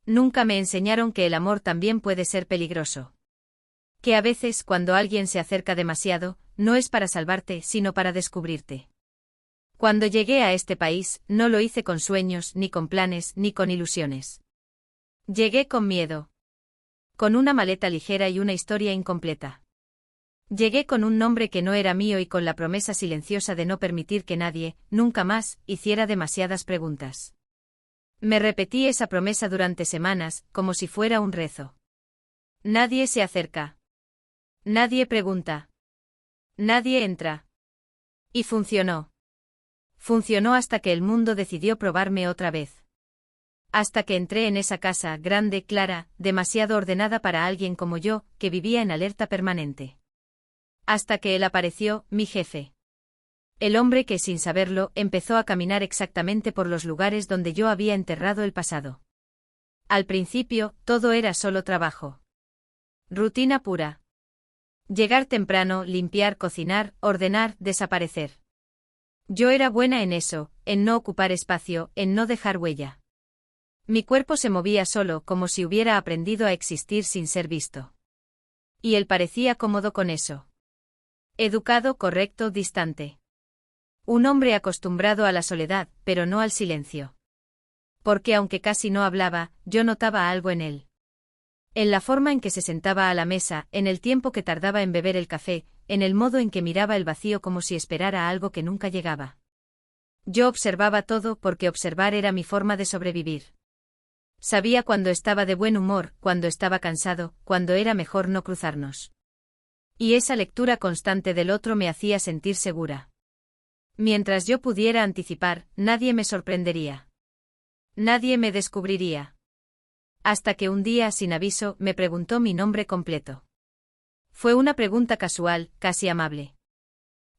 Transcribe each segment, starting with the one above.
Nunca me enseñaron que el amor también puede ser peligroso. Que a veces, cuando alguien se acerca demasiado, no es para salvarte, sino para descubrirte. Cuando llegué a este país, no lo hice con sueños, ni con planes, ni con ilusiones. Llegué con miedo. Con una maleta ligera y una historia incompleta. Llegué con un nombre que no era mío y con la promesa silenciosa de no permitir que nadie, nunca más, hiciera demasiadas preguntas. Me repetí esa promesa durante semanas, como si fuera un rezo. Nadie se acerca. Nadie pregunta. Nadie entra. Y funcionó. Funcionó hasta que el mundo decidió probarme otra vez. Hasta que entré en esa casa grande, clara, demasiado ordenada para alguien como yo, que vivía en alerta permanente. Hasta que él apareció, mi jefe. El hombre que, sin saberlo, empezó a caminar exactamente por los lugares donde yo había enterrado el pasado. Al principio, todo era solo trabajo. Rutina pura. Llegar temprano, limpiar, cocinar, ordenar, desaparecer. Yo era buena en eso, en no ocupar espacio, en no dejar huella. Mi cuerpo se movía solo, como si hubiera aprendido a existir sin ser visto. Y él parecía cómodo con eso. Educado, correcto, distante. Un hombre acostumbrado a la soledad, pero no al silencio. Porque aunque casi no hablaba, yo notaba algo en él. En la forma en que se sentaba a la mesa, en el tiempo que tardaba en beber el café, en el modo en que miraba el vacío como si esperara algo que nunca llegaba. Yo observaba todo porque observar era mi forma de sobrevivir. Sabía cuando estaba de buen humor, cuando estaba cansado, cuando era mejor no cruzarnos. Y esa lectura constante del otro me hacía sentir segura. Mientras yo pudiera anticipar, nadie me sorprendería. Nadie me descubriría. Hasta que un día, sin aviso, me preguntó mi nombre completo. Fue una pregunta casual, casi amable.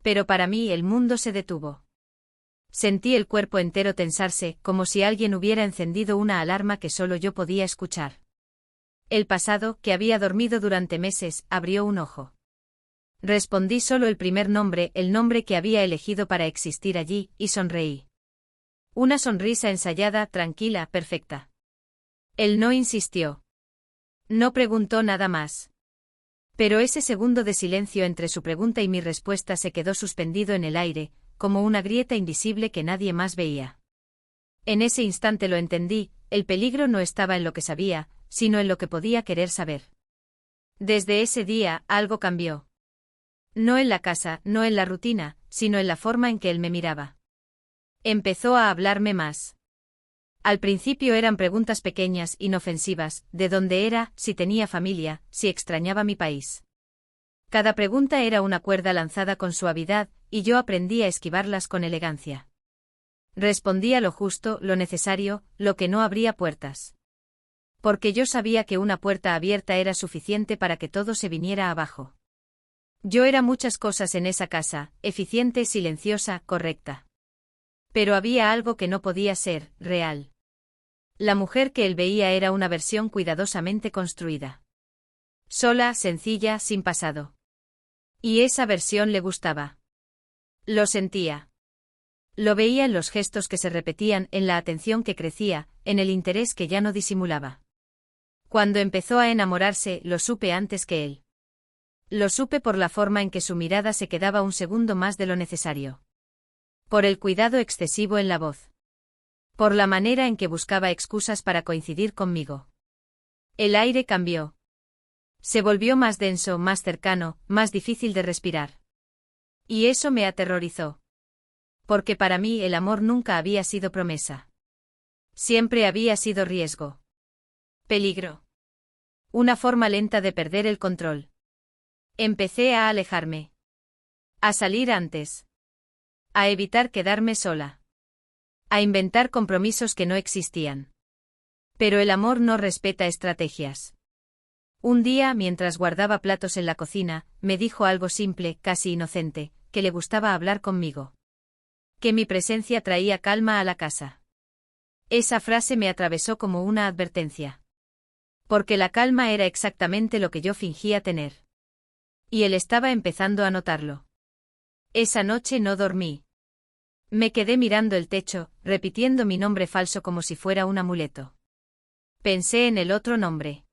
Pero para mí el mundo se detuvo. Sentí el cuerpo entero tensarse, como si alguien hubiera encendido una alarma que solo yo podía escuchar. El pasado, que había dormido durante meses, abrió un ojo. Respondí solo el primer nombre, el nombre que había elegido para existir allí, y sonreí. Una sonrisa ensayada, tranquila, perfecta. Él no insistió. No preguntó nada más. Pero ese segundo de silencio entre su pregunta y mi respuesta se quedó suspendido en el aire, como una grieta invisible que nadie más veía. En ese instante lo entendí, el peligro no estaba en lo que sabía, sino en lo que podía querer saber. Desde ese día, algo cambió. No en la casa, no en la rutina, sino en la forma en que él me miraba. Empezó a hablarme más. Al principio eran preguntas pequeñas, inofensivas, de dónde era, si tenía familia, si extrañaba mi país. Cada pregunta era una cuerda lanzada con suavidad, y yo aprendí a esquivarlas con elegancia. Respondía lo justo, lo necesario, lo que no abría puertas. Porque yo sabía que una puerta abierta era suficiente para que todo se viniera abajo. Yo era muchas cosas en esa casa, eficiente, silenciosa, correcta. Pero había algo que no podía ser, real. La mujer que él veía era una versión cuidadosamente construida. Sola, sencilla, sin pasado. Y esa versión le gustaba. Lo sentía. Lo veía en los gestos que se repetían, en la atención que crecía, en el interés que ya no disimulaba. Cuando empezó a enamorarse, lo supe antes que él. Lo supe por la forma en que su mirada se quedaba un segundo más de lo necesario. Por el cuidado excesivo en la voz. Por la manera en que buscaba excusas para coincidir conmigo. El aire cambió. Se volvió más denso, más cercano, más difícil de respirar. Y eso me aterrorizó. Porque para mí el amor nunca había sido promesa. Siempre había sido riesgo. Peligro. Una forma lenta de perder el control. Empecé a alejarme. A salir antes. A evitar quedarme sola. A inventar compromisos que no existían. Pero el amor no respeta estrategias. Un día, mientras guardaba platos en la cocina, me dijo algo simple, casi inocente, que le gustaba hablar conmigo. Que mi presencia traía calma a la casa. Esa frase me atravesó como una advertencia. Porque la calma era exactamente lo que yo fingía tener. Y él estaba empezando a notarlo. Esa noche no dormí. Me quedé mirando el techo, repitiendo mi nombre falso como si fuera un amuleto. Pensé en el otro nombre.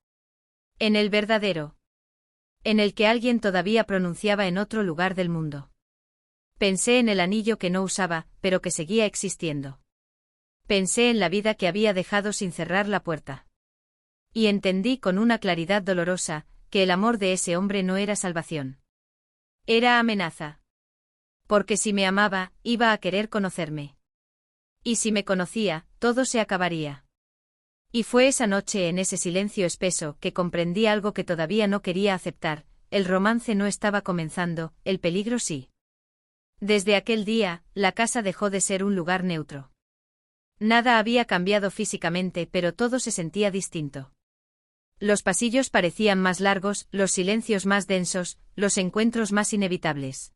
En el verdadero. En el que alguien todavía pronunciaba en otro lugar del mundo. Pensé en el anillo que no usaba, pero que seguía existiendo. Pensé en la vida que había dejado sin cerrar la puerta. Y entendí con una claridad dolorosa, que el amor de ese hombre no era salvación. Era amenaza. Porque si me amaba, iba a querer conocerme. Y si me conocía, todo se acabaría. Y fue esa noche en ese silencio espeso que comprendí algo que todavía no quería aceptar: el romance no estaba comenzando, el peligro sí. Desde aquel día, la casa dejó de ser un lugar neutro. Nada había cambiado físicamente, pero todo se sentía distinto. Los pasillos parecían más largos, los silencios más densos, los encuentros más inevitables.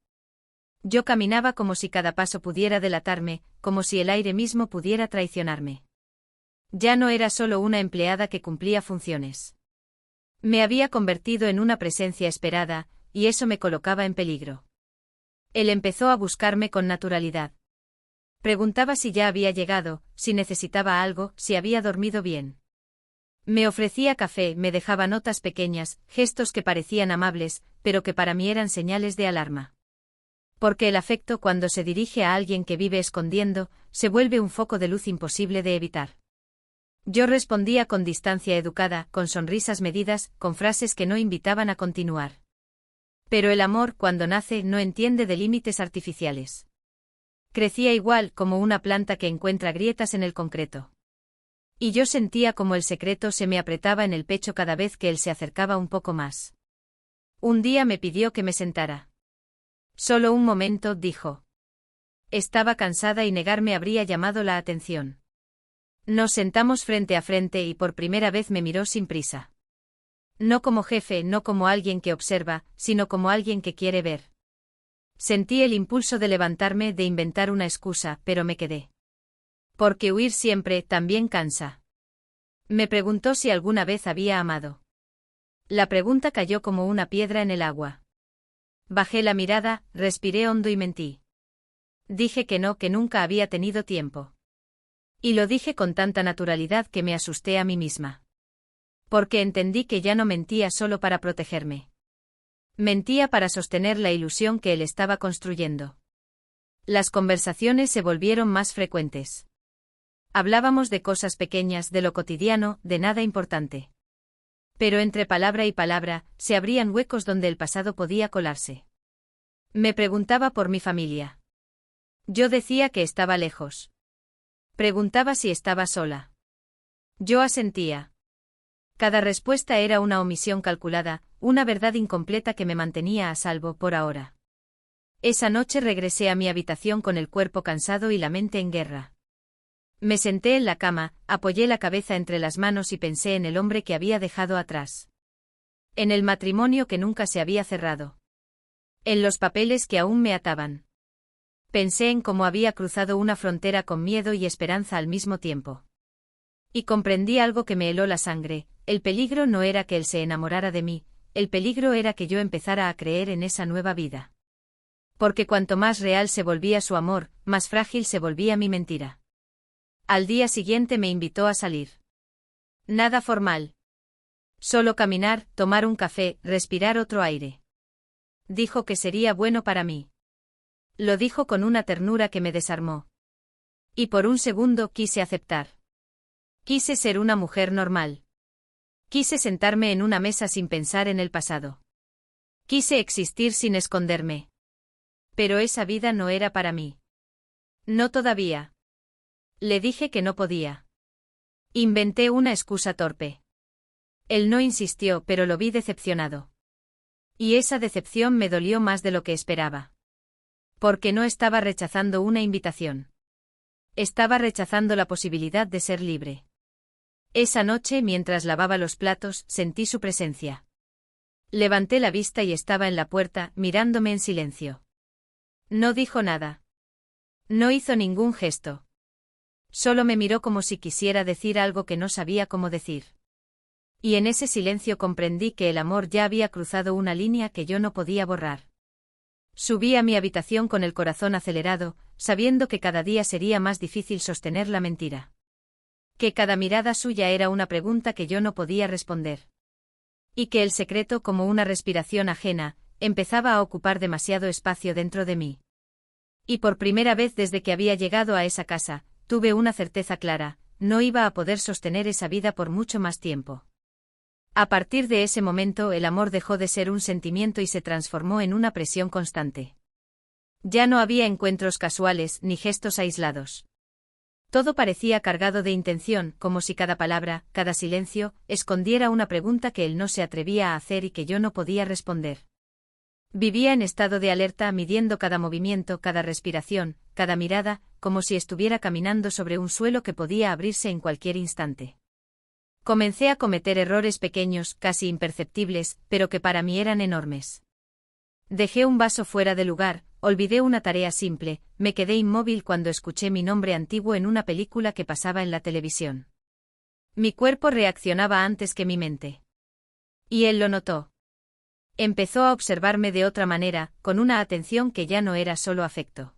Yo caminaba como si cada paso pudiera delatarme, como si el aire mismo pudiera traicionarme. Ya no era solo una empleada que cumplía funciones. Me había convertido en una presencia esperada, y eso me colocaba en peligro. Él empezó a buscarme con naturalidad. Preguntaba si ya había llegado, si necesitaba algo, si había dormido bien. Me ofrecía café, me dejaba notas pequeñas, gestos que parecían amables, pero que para mí eran señales de alarma. Porque el afecto, cuando se dirige a alguien que vive escondiendo, se vuelve un foco de luz imposible de evitar. Yo respondía con distancia educada, con sonrisas medidas, con frases que no invitaban a continuar. Pero el amor, cuando nace, no entiende de límites artificiales. Crecía igual, como una planta que encuentra grietas en el concreto. Y yo sentía como el secreto se me apretaba en el pecho cada vez que él se acercaba un poco más. Un día me pidió que me sentara. Solo un momento, dijo. Estaba cansada y negarme habría llamado la atención. Nos sentamos frente a frente y por primera vez me miró sin prisa. No como jefe, no como alguien que observa, sino como alguien que quiere ver. Sentí el impulso de levantarme, de inventar una excusa, pero me quedé. Porque huir siempre también cansa. Me preguntó si alguna vez había amado. La pregunta cayó como una piedra en el agua. Bajé la mirada, respiré hondo y mentí. Dije que no, que nunca había tenido tiempo. Y lo dije con tanta naturalidad que me asusté a mí misma. Porque entendí que ya no mentía solo para protegerme. Mentía para sostener la ilusión que él estaba construyendo. Las conversaciones se volvieron más frecuentes. Hablábamos de cosas pequeñas, de lo cotidiano, de nada importante. Pero entre palabra y palabra, se abrían huecos donde el pasado podía colarse. Me preguntaba por mi familia. Yo decía que estaba lejos. Preguntaba si estaba sola. Yo asentía. Cada respuesta era una omisión calculada, una verdad incompleta que me mantenía a salvo por ahora. Esa noche regresé a mi habitación con el cuerpo cansado y la mente en guerra. Me senté en la cama, apoyé la cabeza entre las manos y pensé en el hombre que había dejado atrás. En el matrimonio que nunca se había cerrado. En los papeles que aún me ataban. Pensé en cómo había cruzado una frontera con miedo y esperanza al mismo tiempo. Y comprendí algo que me heló la sangre: el peligro no era que él se enamorara de mí, el peligro era que yo empezara a creer en esa nueva vida. Porque cuanto más real se volvía su amor, más frágil se volvía mi mentira. Al día siguiente me invitó a salir. Nada formal. Solo caminar, tomar un café, respirar otro aire. Dijo que sería bueno para mí. Lo dijo con una ternura que me desarmó. Y por un segundo quise aceptar. Quise ser una mujer normal. Quise sentarme en una mesa sin pensar en el pasado. Quise existir sin esconderme. Pero esa vida no era para mí. No todavía. Le dije que no podía. Inventé una excusa torpe. Él no insistió, pero lo vi decepcionado. Y esa decepción me dolió más de lo que esperaba. Porque no estaba rechazando una invitación. Estaba rechazando la posibilidad de ser libre. Esa noche, mientras lavaba los platos, sentí su presencia. Levanté la vista y estaba en la puerta, mirándome en silencio. No dijo nada. No hizo ningún gesto. Solo me miró como si quisiera decir algo que no sabía cómo decir. Y en ese silencio comprendí que el amor ya había cruzado una línea que yo no podía borrar. Subí a mi habitación con el corazón acelerado, sabiendo que cada día sería más difícil sostener la mentira. Que cada mirada suya era una pregunta que yo no podía responder. Y que el secreto, como una respiración ajena, empezaba a ocupar demasiado espacio dentro de mí. Y por primera vez desde que había llegado a esa casa, tuve una certeza clara: no iba a poder sostener esa vida por mucho más tiempo. A partir de ese momento el amor dejó de ser un sentimiento y se transformó en una presión constante. Ya no había encuentros casuales ni gestos aislados. Todo parecía cargado de intención, como si cada palabra, cada silencio, escondiera una pregunta que él no se atrevía a hacer y que yo no podía responder. Vivía en estado de alerta, midiendo cada movimiento, cada respiración, cada mirada, como si estuviera caminando sobre un suelo que podía abrirse en cualquier instante. Comencé a cometer errores pequeños, casi imperceptibles, pero que para mí eran enormes. Dejé un vaso fuera de lugar, olvidé una tarea simple, me quedé inmóvil cuando escuché mi nombre antiguo en una película que pasaba en la televisión. Mi cuerpo reaccionaba antes que mi mente. Y él lo notó. Empezó a observarme de otra manera, con una atención que ya no era solo afecto.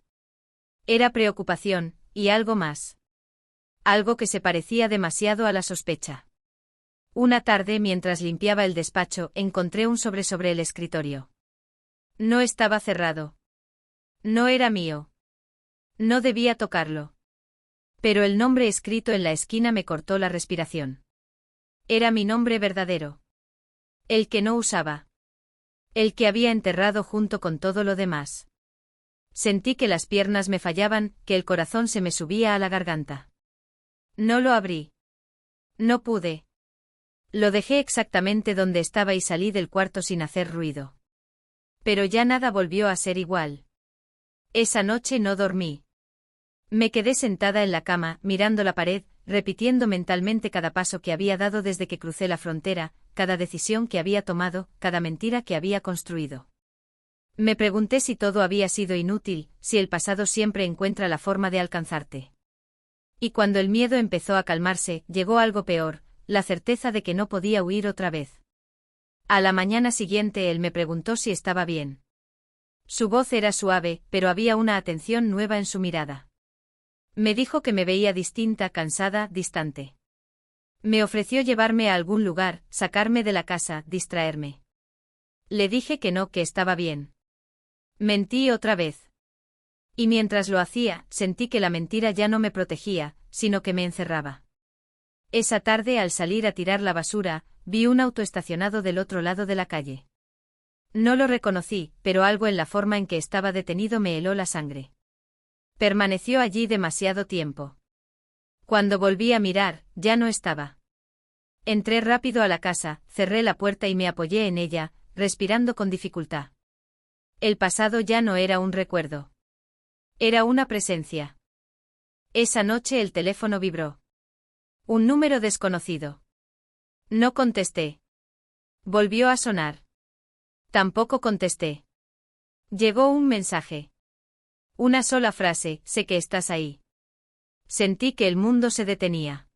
Era preocupación, y algo más. Algo que se parecía demasiado a la sospecha. Una tarde, mientras limpiaba el despacho, encontré un sobre el escritorio. No estaba cerrado. No era mío. No debía tocarlo. Pero el nombre escrito en la esquina me cortó la respiración. Era mi nombre verdadero. El que no usaba. El que había enterrado junto con todo lo demás. Sentí que las piernas me fallaban, que el corazón se me subía a la garganta. No lo abrí. No pude. Lo dejé exactamente donde estaba y salí del cuarto sin hacer ruido. Pero ya nada volvió a ser igual. Esa noche no dormí. Me quedé sentada en la cama, mirando la pared, repitiendo mentalmente cada paso que había dado desde que crucé la frontera, cada decisión que había tomado, cada mentira que había construido. Me pregunté si todo había sido inútil, si el pasado siempre encuentra la forma de alcanzarte. Y cuando el miedo empezó a calmarse, llegó algo peor, la certeza de que no podía huir otra vez. A la mañana siguiente él me preguntó si estaba bien. Su voz era suave, pero había una atención nueva en su mirada. Me dijo que me veía distinta, cansada, distante. Me ofreció llevarme a algún lugar, sacarme de la casa, distraerme. Le dije que no, que estaba bien. Mentí otra vez. Y mientras lo hacía, sentí que la mentira ya no me protegía, sino que me encerraba. Esa tarde, al salir a tirar la basura, vi un auto estacionado del otro lado de la calle. No lo reconocí, pero algo en la forma en que estaba detenido me heló la sangre. Permaneció allí demasiado tiempo. Cuando volví a mirar, ya no estaba. Entré rápido a la casa, cerré la puerta y me apoyé en ella, respirando con dificultad. El pasado ya no era un recuerdo. Era una presencia. Esa noche el teléfono vibró. Un número desconocido. No contesté. Volvió a sonar. Tampoco contesté. Llegó un mensaje. Una sola frase: sé que estás ahí. Sentí que el mundo se detenía.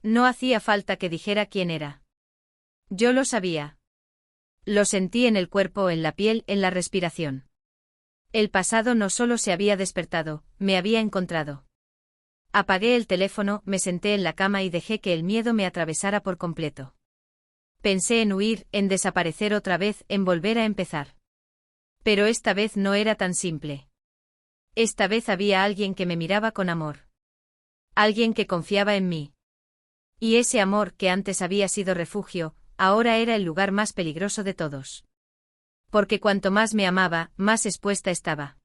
No hacía falta que dijera quién era. Yo lo sabía. Lo sentí en el cuerpo, en la piel, en la respiración. El pasado no solo se había despertado, me había encontrado. Apagué el teléfono, me senté en la cama y dejé que el miedo me atravesara por completo. Pensé en huir, en desaparecer otra vez, en volver a empezar. Pero esta vez no era tan simple. Esta vez había alguien que me miraba con amor. Alguien que confiaba en mí. Y ese amor, que antes había sido refugio, ahora era el lugar más peligroso de todos. Porque cuanto más me amaba, más expuesta estaba.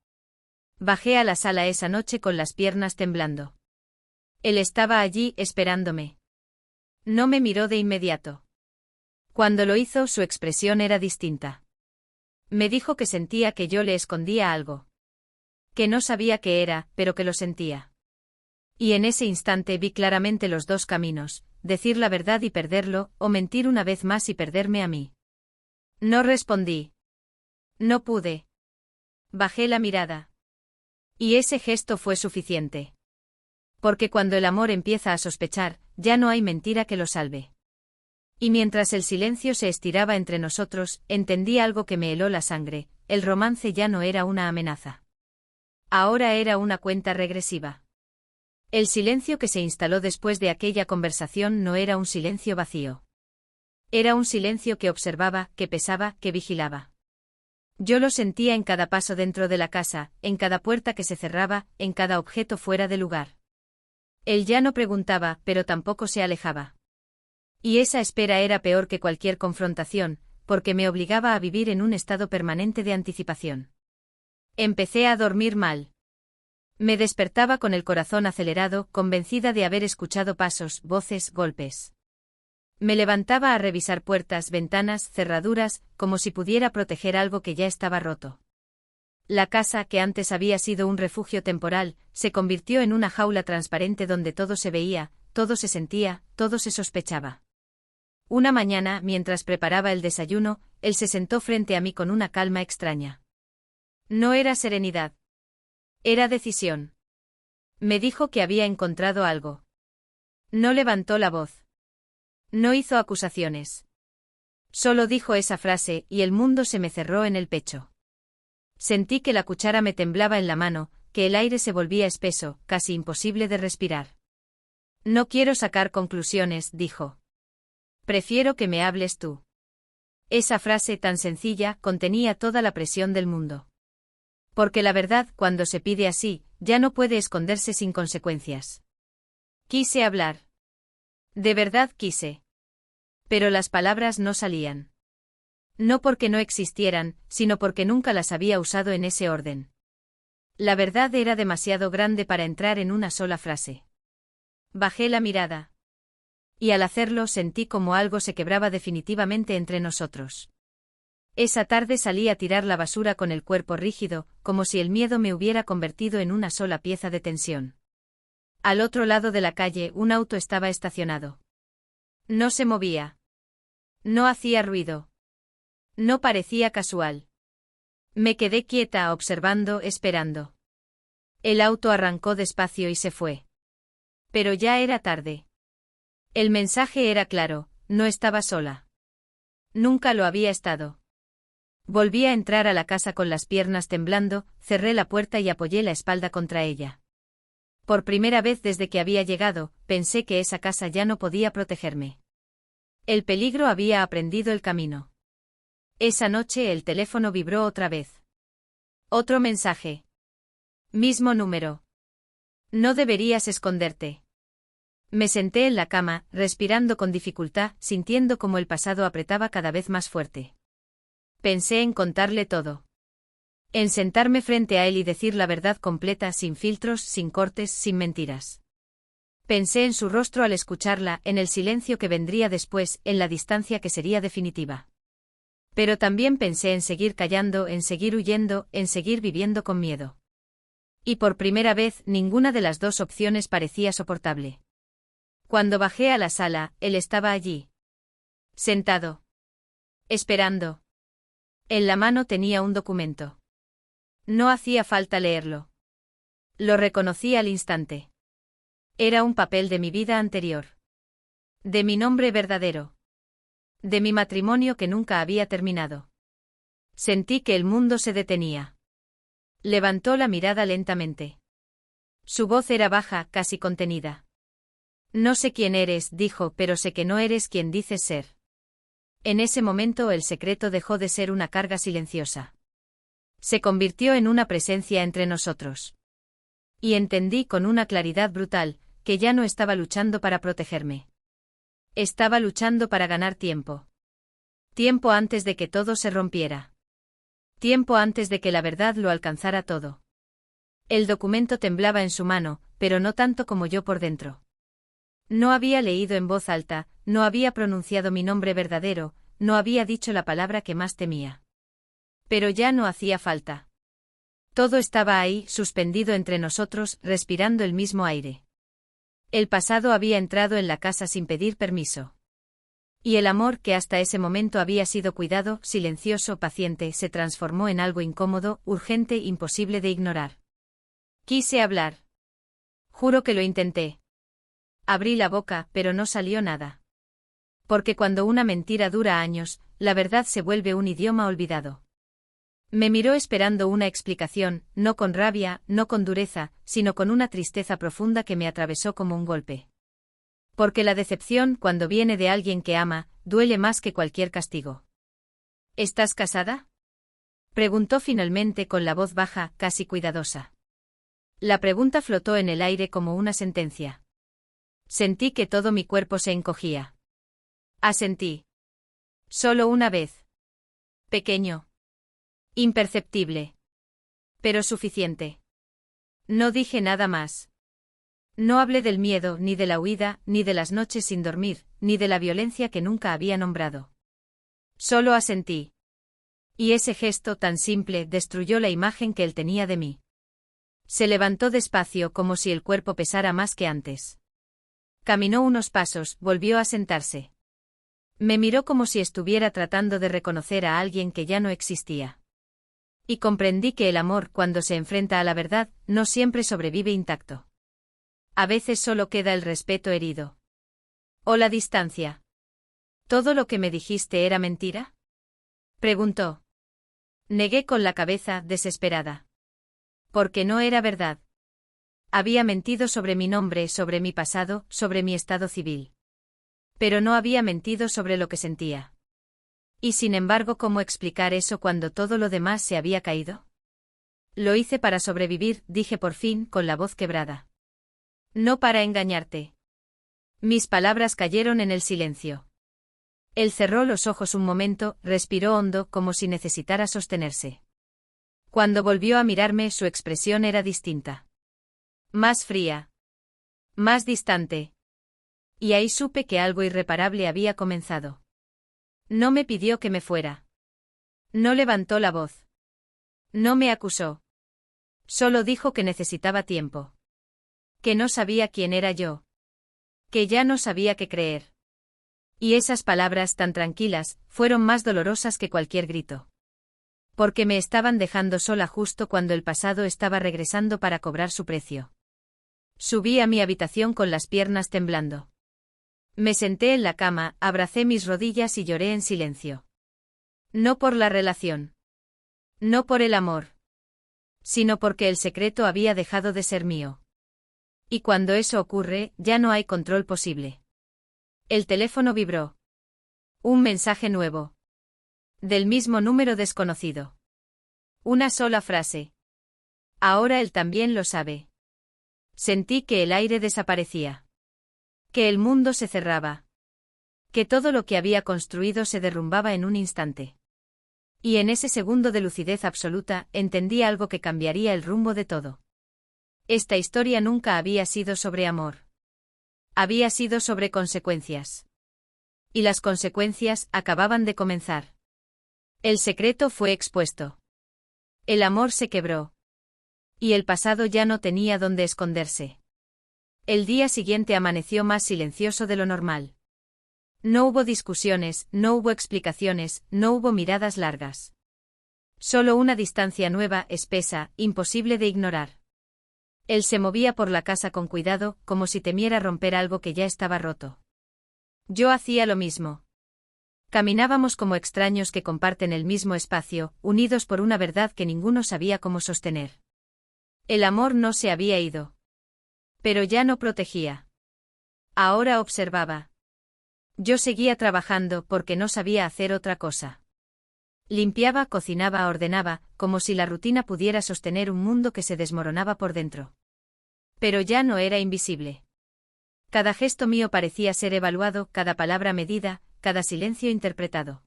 Bajé a la sala esa noche con las piernas temblando. Él estaba allí, esperándome. No me miró de inmediato. Cuando lo hizo, su expresión era distinta. Me dijo que sentía que yo le escondía algo. Que no sabía qué era, pero que lo sentía. Y en ese instante vi claramente los dos caminos: decir la verdad y perderlo, o mentir una vez más y perderme a mí. No respondí. No pude. Bajé la mirada. Y ese gesto fue suficiente. Porque cuando el amor empieza a sospechar, ya no hay mentira que lo salve. Y mientras el silencio se estiraba entre nosotros, entendí algo que me heló la sangre: el romance ya no era una amenaza. Ahora era una cuenta regresiva. El silencio que se instaló después de aquella conversación no era un silencio vacío. Era un silencio que observaba, que pesaba, que vigilaba. Yo lo sentía en cada paso dentro de la casa, en cada puerta que se cerraba, en cada objeto fuera de lugar. Él ya no preguntaba, pero tampoco se alejaba. Y esa espera era peor que cualquier confrontación, porque me obligaba a vivir en un estado permanente de anticipación. Empecé a dormir mal. Me despertaba con el corazón acelerado, convencida de haber escuchado pasos, voces, golpes. Me levantaba a revisar puertas, ventanas, cerraduras, como si pudiera proteger algo que ya estaba roto. La casa, que antes había sido un refugio temporal, se convirtió en una jaula transparente donde todo se veía, todo se sentía, todo se sospechaba. Una mañana, mientras preparaba el desayuno, él se sentó frente a mí con una calma extraña. No era serenidad. Era decisión. Me dijo que había encontrado algo. No levantó la voz. No hizo acusaciones. Solo dijo esa frase y el mundo se me cerró en el pecho. Sentí que la cuchara me temblaba en la mano, que el aire se volvía espeso, casi imposible de respirar. No quiero sacar conclusiones, dijo. Prefiero que me hables tú. Esa frase tan sencilla contenía toda la presión del mundo. Porque la verdad, cuando se pide así, ya no puede esconderse sin consecuencias. Quise hablar. De verdad quise. Pero las palabras no salían. No porque no existieran, sino porque nunca las había usado en ese orden. La verdad era demasiado grande para entrar en una sola frase. Bajé la mirada. Y al hacerlo sentí como algo se quebraba definitivamente entre nosotros. Esa tarde salí a tirar la basura con el cuerpo rígido, como si el miedo me hubiera convertido en una sola pieza de tensión. Al otro lado de la calle un auto estaba estacionado. No se movía. No hacía ruido. No parecía casual. Me quedé quieta observando, esperando. El auto arrancó despacio y se fue. Pero ya era tarde. El mensaje era claro, no estaba sola. Nunca lo había estado. Volví a entrar a la casa con las piernas temblando, cerré la puerta y apoyé la espalda contra ella. Por primera vez desde que había llegado, pensé que esa casa ya no podía protegerme. El peligro había aprendido el camino. Esa noche el teléfono vibró otra vez. Otro mensaje. Mismo número. No deberías esconderte. Me senté en la cama, respirando con dificultad, sintiendo como el pasado apretaba cada vez más fuerte. Pensé en contarle todo. En sentarme frente a él y decir la verdad completa, sin filtros, sin cortes, sin mentiras. Pensé en su rostro al escucharla, en el silencio que vendría después, en la distancia que sería definitiva. Pero también pensé en seguir callando, en seguir huyendo, en seguir viviendo con miedo. Y por primera vez, ninguna de las dos opciones parecía soportable. Cuando bajé a la sala, él estaba allí. Sentado. Esperando. En la mano tenía un documento. No hacía falta leerlo. Lo reconocí al instante. Era un papel de mi vida anterior. De mi nombre verdadero. De mi matrimonio que nunca había terminado. Sentí que el mundo se detenía. Levantó la mirada lentamente. Su voz era baja, casi contenida. No sé quién eres, dijo, pero sé que no eres quien dices ser. En ese momento el secreto dejó de ser una carga silenciosa. Se convirtió en una presencia entre nosotros. Y entendí con una claridad brutal, que ya no estaba luchando para protegerme. Estaba luchando para ganar tiempo. Tiempo antes de que todo se rompiera. Tiempo antes de que la verdad lo alcanzara todo. El documento temblaba en su mano, pero no tanto como yo por dentro. No había leído en voz alta, no había pronunciado mi nombre verdadero, no había dicho la palabra que más temía. Pero ya no hacía falta. Todo estaba ahí, suspendido entre nosotros, respirando el mismo aire. El pasado había entrado en la casa sin pedir permiso. Y el amor que hasta ese momento había sido cuidado, silencioso, paciente, se transformó en algo incómodo, urgente, imposible de ignorar. Quise hablar. Juro que lo intenté. Abrí la boca, pero no salió nada. Porque cuando una mentira dura años, la verdad se vuelve un idioma olvidado. Me miró esperando una explicación, no con rabia, no con dureza, sino con una tristeza profunda que me atravesó como un golpe. Porque la decepción, cuando viene de alguien que ama, duele más que cualquier castigo. ¿Estás casada? Preguntó finalmente con la voz baja, casi cuidadosa. La pregunta flotó en el aire como una sentencia. Sentí que todo mi cuerpo se encogía. Asentí. Solo una vez. Pequeño. Imperceptible. Pero suficiente. No dije nada más. No hablé del miedo, ni de la huida, ni de las noches sin dormir, ni de la violencia que nunca había nombrado. Solo asentí. Y ese gesto tan simple destruyó la imagen que él tenía de mí. Se levantó despacio como si el cuerpo pesara más que antes. Caminó unos pasos, volvió a sentarse. Me miró como si estuviera tratando de reconocer a alguien que ya no existía. Y comprendí que el amor, cuando se enfrenta a la verdad, no siempre sobrevive intacto. A veces solo queda el respeto herido. ¿O la distancia? ¿Todo lo que me dijiste era mentira? Preguntó. Negué con la cabeza, desesperada. Porque no era verdad. Había mentido sobre mi nombre, sobre mi pasado, sobre mi estado civil. Pero no había mentido sobre lo que sentía. Y sin embargo, ¿cómo explicar eso cuando todo lo demás se había caído? Lo hice para sobrevivir, dije por fin, con la voz quebrada. No para engañarte. Mis palabras cayeron en el silencio. Él cerró los ojos un momento, respiró hondo, como si necesitara sostenerse. Cuando volvió a mirarme, su expresión era distinta. Más fría. Más distante. Y ahí supe que algo irreparable había comenzado. No me pidió que me fuera. No levantó la voz. No me acusó. Solo dijo que necesitaba tiempo. Que no sabía quién era yo. Que ya no sabía qué creer. Y esas palabras tan tranquilas fueron más dolorosas que cualquier grito. Porque me estaban dejando sola justo cuando el pasado estaba regresando para cobrar su precio. Subí a mi habitación con las piernas temblando. Me senté en la cama, abracé mis rodillas y lloré en silencio. No por la relación. No por el amor. Sino porque el secreto había dejado de ser mío. Y cuando eso ocurre, ya no hay control posible. El teléfono vibró. Un mensaje nuevo. Del mismo número desconocido. Una sola frase. Ahora él también lo sabe. Sentí que el aire desaparecía. Que el mundo se cerraba. Que todo lo que había construido se derrumbaba en un instante. Y en ese segundo de lucidez absoluta, entendí algo que cambiaría el rumbo de todo. Esta historia nunca había sido sobre amor. Había sido sobre consecuencias. Y las consecuencias acababan de comenzar. El secreto fue expuesto. El amor se quebró. Y el pasado ya no tenía dónde esconderse. El día siguiente amaneció más silencioso de lo normal. No hubo discusiones, no hubo explicaciones, no hubo miradas largas. Solo una distancia nueva, espesa, imposible de ignorar. Él se movía por la casa con cuidado, como si temiera romper algo que ya estaba roto. Yo hacía lo mismo. Caminábamos como extraños que comparten el mismo espacio, unidos por una verdad que ninguno sabía cómo sostener. El amor no se había ido. Pero ya no protegía. Ahora observaba. Yo seguía trabajando porque no sabía hacer otra cosa. Limpiaba, cocinaba, ordenaba, como si la rutina pudiera sostener un mundo que se desmoronaba por dentro. Pero ya no era invisible. Cada gesto mío parecía ser evaluado, cada palabra medida, cada silencio interpretado.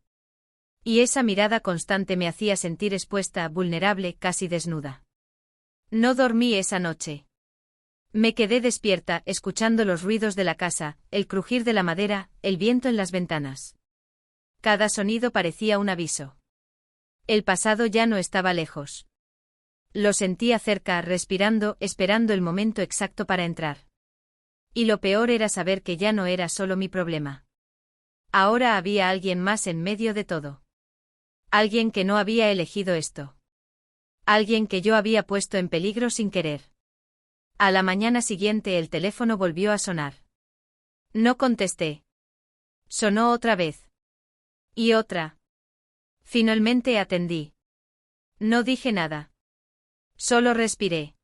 Y esa mirada constante me hacía sentir expuesta, vulnerable, casi desnuda. No dormí esa noche. Me quedé despierta, escuchando los ruidos de la casa, el crujir de la madera, el viento en las ventanas. Cada sonido parecía un aviso. El pasado ya no estaba lejos. Lo sentía cerca, respirando, esperando el momento exacto para entrar. Y lo peor era saber que ya no era solo mi problema. Ahora había alguien más en medio de todo. Alguien que no había elegido esto. Alguien que yo había puesto en peligro sin querer. A la mañana siguiente el teléfono volvió a sonar. No contesté. Sonó otra vez. Y otra. Finalmente atendí. No dije nada. Solo respiré.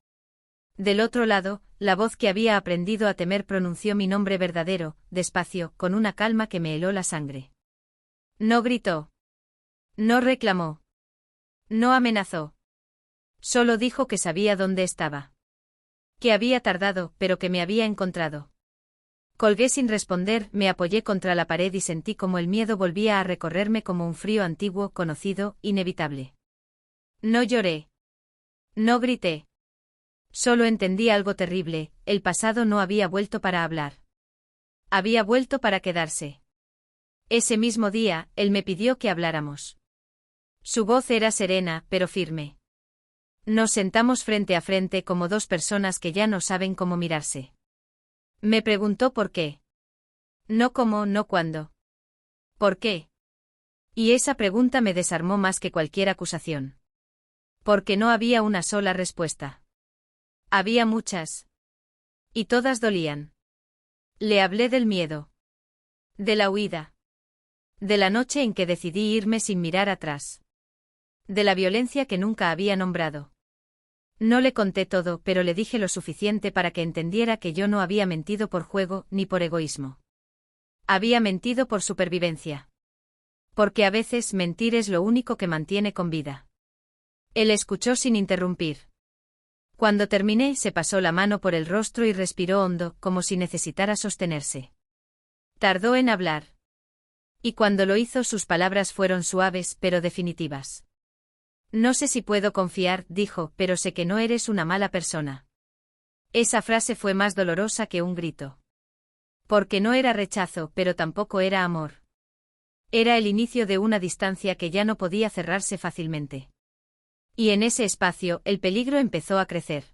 Del otro lado, la voz que había aprendido a temer pronunció mi nombre verdadero, despacio, con una calma que me heló la sangre. No gritó. No reclamó. No amenazó. Solo dijo que sabía dónde estaba. Que había tardado, pero que me había encontrado. Colgué sin responder, me apoyé contra la pared y sentí como el miedo volvía a recorrerme como un frío antiguo, conocido, inevitable. No lloré. No grité. Solo entendí algo terrible, el pasado no había vuelto para hablar. Había vuelto para quedarse. Ese mismo día, él me pidió que habláramos. Su voz era serena, pero firme. Nos sentamos frente a frente como dos personas que ya no saben cómo mirarse. Me preguntó por qué. No cómo, no cuándo. ¿Por qué? Y esa pregunta me desarmó más que cualquier acusación. Porque no había una sola respuesta. Había muchas. Y todas dolían. Le hablé del miedo. De la huida. De la noche en que decidí irme sin mirar atrás. De la violencia que nunca había nombrado. No le conté todo, pero le dije lo suficiente para que entendiera que yo no había mentido por juego ni por egoísmo. Había mentido por supervivencia. Porque a veces mentir es lo único que mantiene con vida. Él escuchó sin interrumpir. Cuando terminé, se pasó la mano por el rostro y respiró hondo, como si necesitara sostenerse. Tardó en hablar. Y cuando lo hizo, sus palabras fueron suaves pero definitivas. No sé si puedo confiar, dijo, pero sé que no eres una mala persona. Esa frase fue más dolorosa que un grito. Porque no era rechazo, pero tampoco era amor. Era el inicio de una distancia que ya no podía cerrarse fácilmente. Y en ese espacio, el peligro empezó a crecer.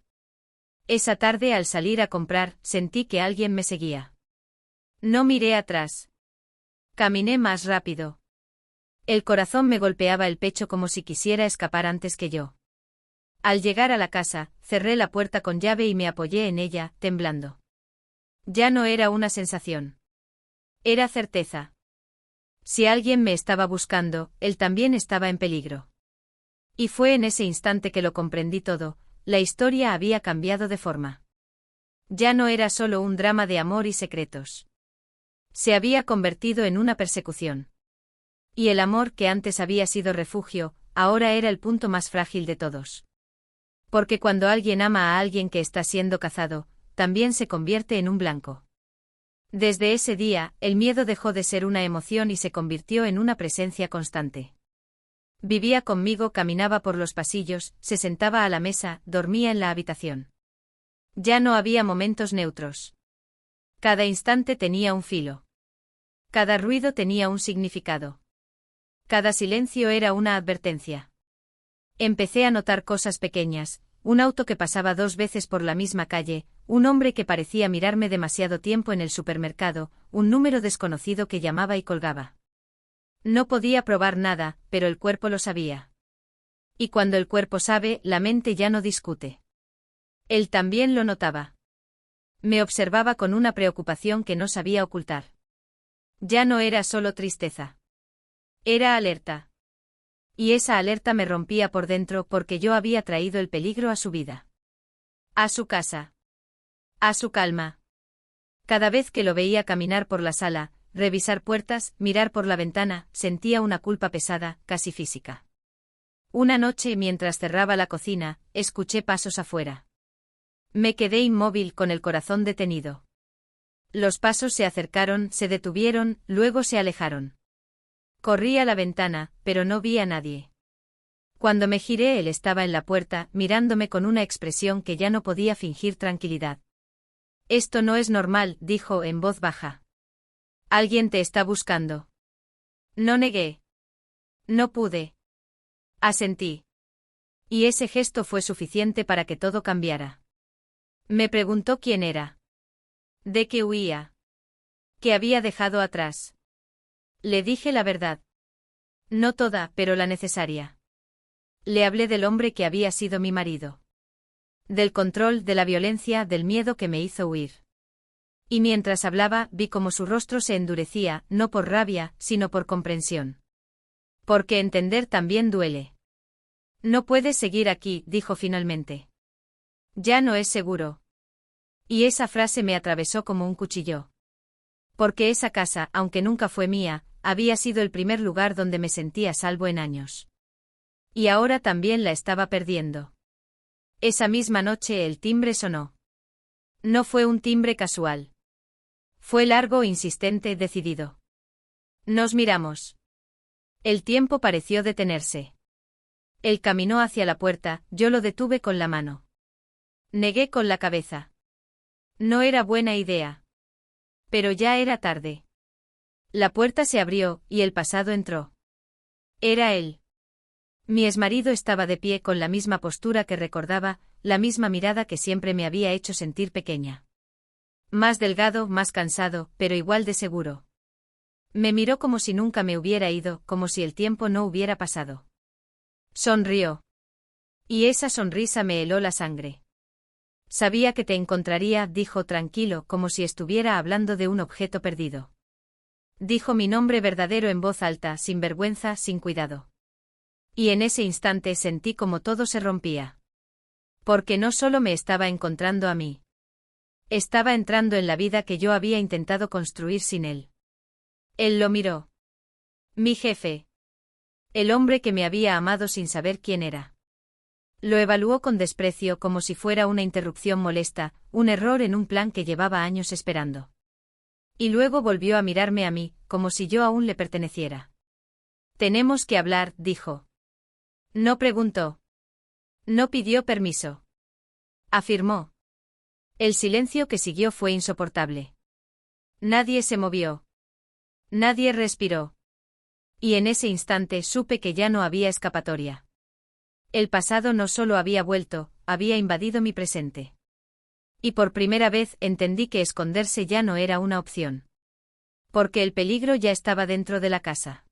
Esa tarde, al salir a comprar, sentí que alguien me seguía. No miré atrás. Caminé más rápido. El corazón me golpeaba el pecho como si quisiera escapar antes que yo. Al llegar a la casa, cerré la puerta con llave y me apoyé en ella, temblando. Ya no era una sensación. Era certeza. Si alguien me estaba buscando, él también estaba en peligro. Y fue en ese instante que lo comprendí todo, la historia había cambiado de forma. Ya no era solo un drama de amor y secretos. Se había convertido en una persecución. Y el amor que antes había sido refugio, ahora era el punto más frágil de todos. Porque cuando alguien ama a alguien que está siendo cazado, también se convierte en un blanco. Desde ese día, el miedo dejó de ser una emoción y se convirtió en una presencia constante. Vivía conmigo, caminaba por los pasillos, se sentaba a la mesa, dormía en la habitación. Ya no había momentos neutros. Cada instante tenía un filo. Cada ruido tenía un significado. Cada silencio era una advertencia. Empecé a notar cosas pequeñas, un auto que pasaba 2 veces por la misma calle, un hombre que parecía mirarme demasiado tiempo en el supermercado, un número desconocido que llamaba y colgaba. No podía probar nada, pero el cuerpo lo sabía. Y cuando el cuerpo sabe, la mente ya no discute. Él también lo notaba. Me observaba con una preocupación que no sabía ocultar. Ya no era solo tristeza. Era alerta. Y esa alerta me rompía por dentro porque yo había traído el peligro a su vida. A su casa. A su calma. Cada vez que lo veía caminar por la sala, revisar puertas, mirar por la ventana, sentía una culpa pesada, casi física. Una noche, mientras cerraba la cocina, escuché pasos afuera. Me quedé inmóvil con el corazón detenido. Los pasos se acercaron, se detuvieron, luego se alejaron. Corrí a la ventana, pero no vi a nadie. Cuando me giré, él estaba en la puerta, mirándome con una expresión que ya no podía fingir tranquilidad. Esto no es normal, dijo en voz baja. Alguien te está buscando. No negué. No pude. Asentí. Y ese gesto fue suficiente para que todo cambiara. Me preguntó quién era. ¿De qué huía? ¿Qué había dejado atrás? Le dije la verdad. No toda, pero la necesaria. Le hablé del hombre que había sido mi marido. Del control, de la violencia, del miedo que me hizo huir. Y mientras hablaba, vi cómo su rostro se endurecía, no por rabia, sino por comprensión. Porque entender también duele. No puedes seguir aquí, dijo finalmente. Ya no es seguro. Y esa frase me atravesó como un cuchillo. Porque esa casa, aunque nunca fue mía, había sido el primer lugar donde me sentía a salvo en años. Y ahora también la estaba perdiendo. Esa misma noche el timbre sonó. No fue un timbre casual. Fue largo, insistente, decidido. Nos miramos. El tiempo pareció detenerse. Él caminó hacia la puerta, yo lo detuve con la mano. Negué con la cabeza. No era buena idea. Pero ya era tarde. La puerta se abrió, y el pasado entró. Era él. Mi exmarido estaba de pie con la misma postura que recordaba, la misma mirada que siempre me había hecho sentir pequeña. Más delgado, más cansado, pero igual de seguro. Me miró como si nunca me hubiera ido, como si el tiempo no hubiera pasado. Sonrió. Y esa sonrisa me heló la sangre. Sabía que te encontraría, dijo tranquilo, como si estuviera hablando de un objeto perdido. Dijo mi nombre verdadero en voz alta, sin vergüenza, sin cuidado. Y en ese instante sentí como todo se rompía. Porque no solo me estaba encontrando a mí. Estaba entrando en la vida que yo había intentado construir sin él. Él lo miró. Mi jefe. El hombre que me había amado sin saber quién era. Lo evaluó con desprecio como si fuera una interrupción molesta, un error en un plan que llevaba años esperando. Y luego volvió a mirarme a mí, como si yo aún le perteneciera. Tenemos que hablar, dijo. No preguntó. No pidió permiso. Afirmó. El silencio que siguió fue insoportable. Nadie se movió. Nadie respiró. Y en ese instante supe que ya no había escapatoria. El pasado no solo había vuelto, había invadido mi presente. Y por primera vez entendí que esconderse ya no era una opción. Porque el peligro ya estaba dentro de la casa.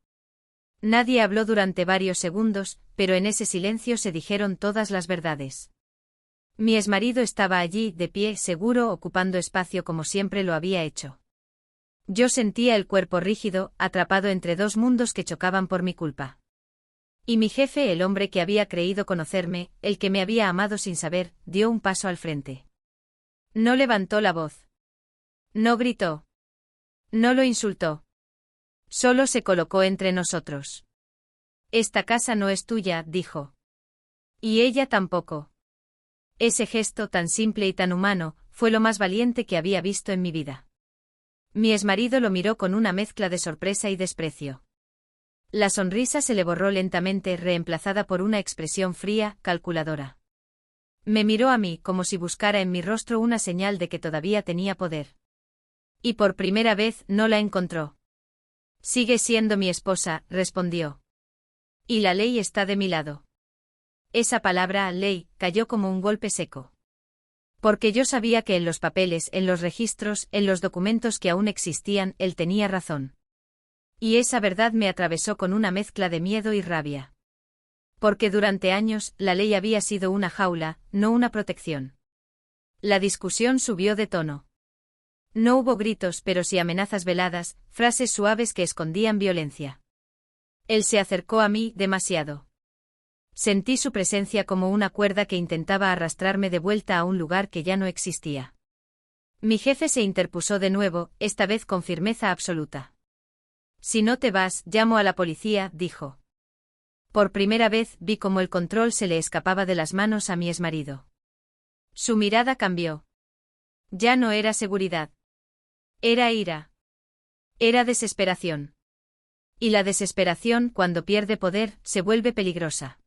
Nadie habló durante varios segundos, pero en ese silencio se dijeron todas las verdades. Mi exmarido estaba allí, de pie, seguro, ocupando espacio como siempre lo había hecho. Yo sentía el cuerpo rígido, atrapado entre dos mundos que chocaban por mi culpa. Y mi jefe, el hombre que había creído conocerme, el que me había amado sin saber, dio un paso al frente. No levantó la voz. No gritó. No lo insultó. Solo se colocó entre nosotros. Esta casa no es tuya, dijo. Y ella tampoco. Ese gesto tan simple y tan humano, fue lo más valiente que había visto en mi vida. Mi exmarido lo miró con una mezcla de sorpresa y desprecio. La sonrisa se le borró lentamente, reemplazada por una expresión fría, calculadora. Me miró a mí como si buscara en mi rostro una señal de que todavía tenía poder. Y por primera vez no la encontró. Sigue siendo mi esposa, respondió. Y la ley está de mi lado. Esa palabra, ley, cayó como un golpe seco. Porque yo sabía que en los papeles, en los registros, en los documentos que aún existían, él tenía razón. Y esa verdad me atravesó con una mezcla de miedo y rabia. Porque durante años, la ley había sido una jaula, no una protección. La discusión subió de tono. No hubo gritos, pero sí amenazas veladas, frases suaves que escondían violencia. Él se acercó a mí, demasiado. Sentí su presencia como una cuerda que intentaba arrastrarme de vuelta a un lugar que ya no existía. Mi jefe se interpuso de nuevo, esta vez con firmeza absoluta. Si no te vas, llamo a la policía, dijo. Por primera vez vi cómo el control se le escapaba de las manos a mi exmarido. Su mirada cambió. Ya no era seguridad. Era ira. Era desesperación. Y la desesperación, cuando pierde poder, se vuelve peligrosa.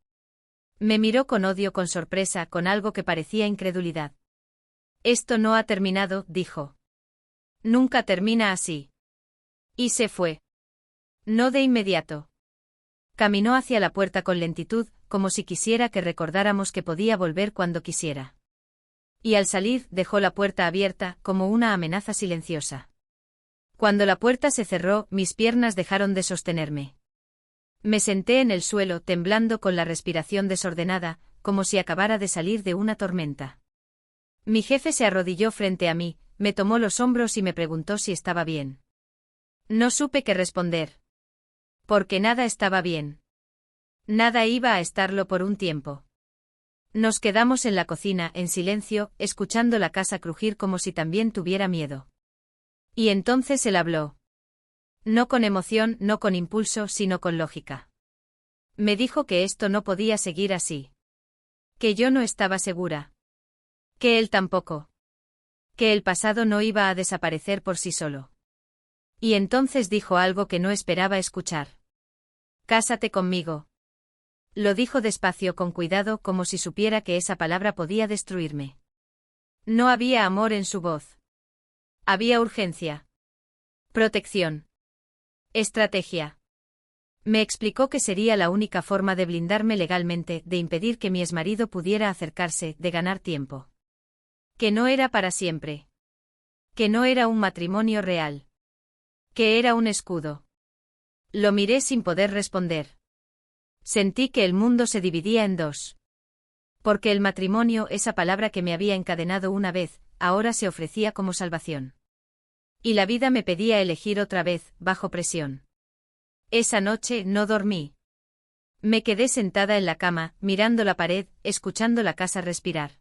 Me miró con odio, con sorpresa, con algo que parecía incredulidad. Esto no ha terminado, dijo. Nunca termina así. Y se fue. No de inmediato. Caminó hacia la puerta con lentitud, como si quisiera que recordáramos que podía volver cuando quisiera. Y al salir, dejó la puerta abierta, como una amenaza silenciosa. Cuando la puerta se cerró, mis piernas dejaron de sostenerme. Me senté en el suelo, temblando, con la respiración desordenada, como si acabara de salir de una tormenta. Mi jefe se arrodilló frente a mí, me tomó los hombros y me preguntó si estaba bien. No supe qué responder. Porque nada estaba bien. Nada iba a estarlo por un tiempo. Nos quedamos en la cocina, en silencio, escuchando la casa crujir como si también tuviera miedo. Y entonces él habló. No con emoción, no con impulso, sino con lógica. Me dijo que esto no podía seguir así. Que yo no estaba segura. Que él tampoco. Que el pasado no iba a desaparecer por sí solo. Y entonces dijo algo que no esperaba escuchar. Cásate conmigo. Lo dijo despacio, con cuidado, como si supiera que esa palabra podía destruirme. No había amor en su voz. Había urgencia. Protección. Estrategia. Me explicó que sería la única forma de blindarme legalmente, de impedir que mi exmarido pudiera acercarse, de ganar tiempo. Que no era para siempre. Que no era un matrimonio real. Que era un escudo. Lo miré sin poder responder. Sentí que el mundo se dividía en dos. Porque el matrimonio, esa palabra que me había encadenado una vez, ahora se ofrecía como salvación. Y la vida me pedía elegir otra vez, bajo presión. Esa noche no dormí. Me quedé sentada en la cama, mirando la pared, escuchando la casa respirar.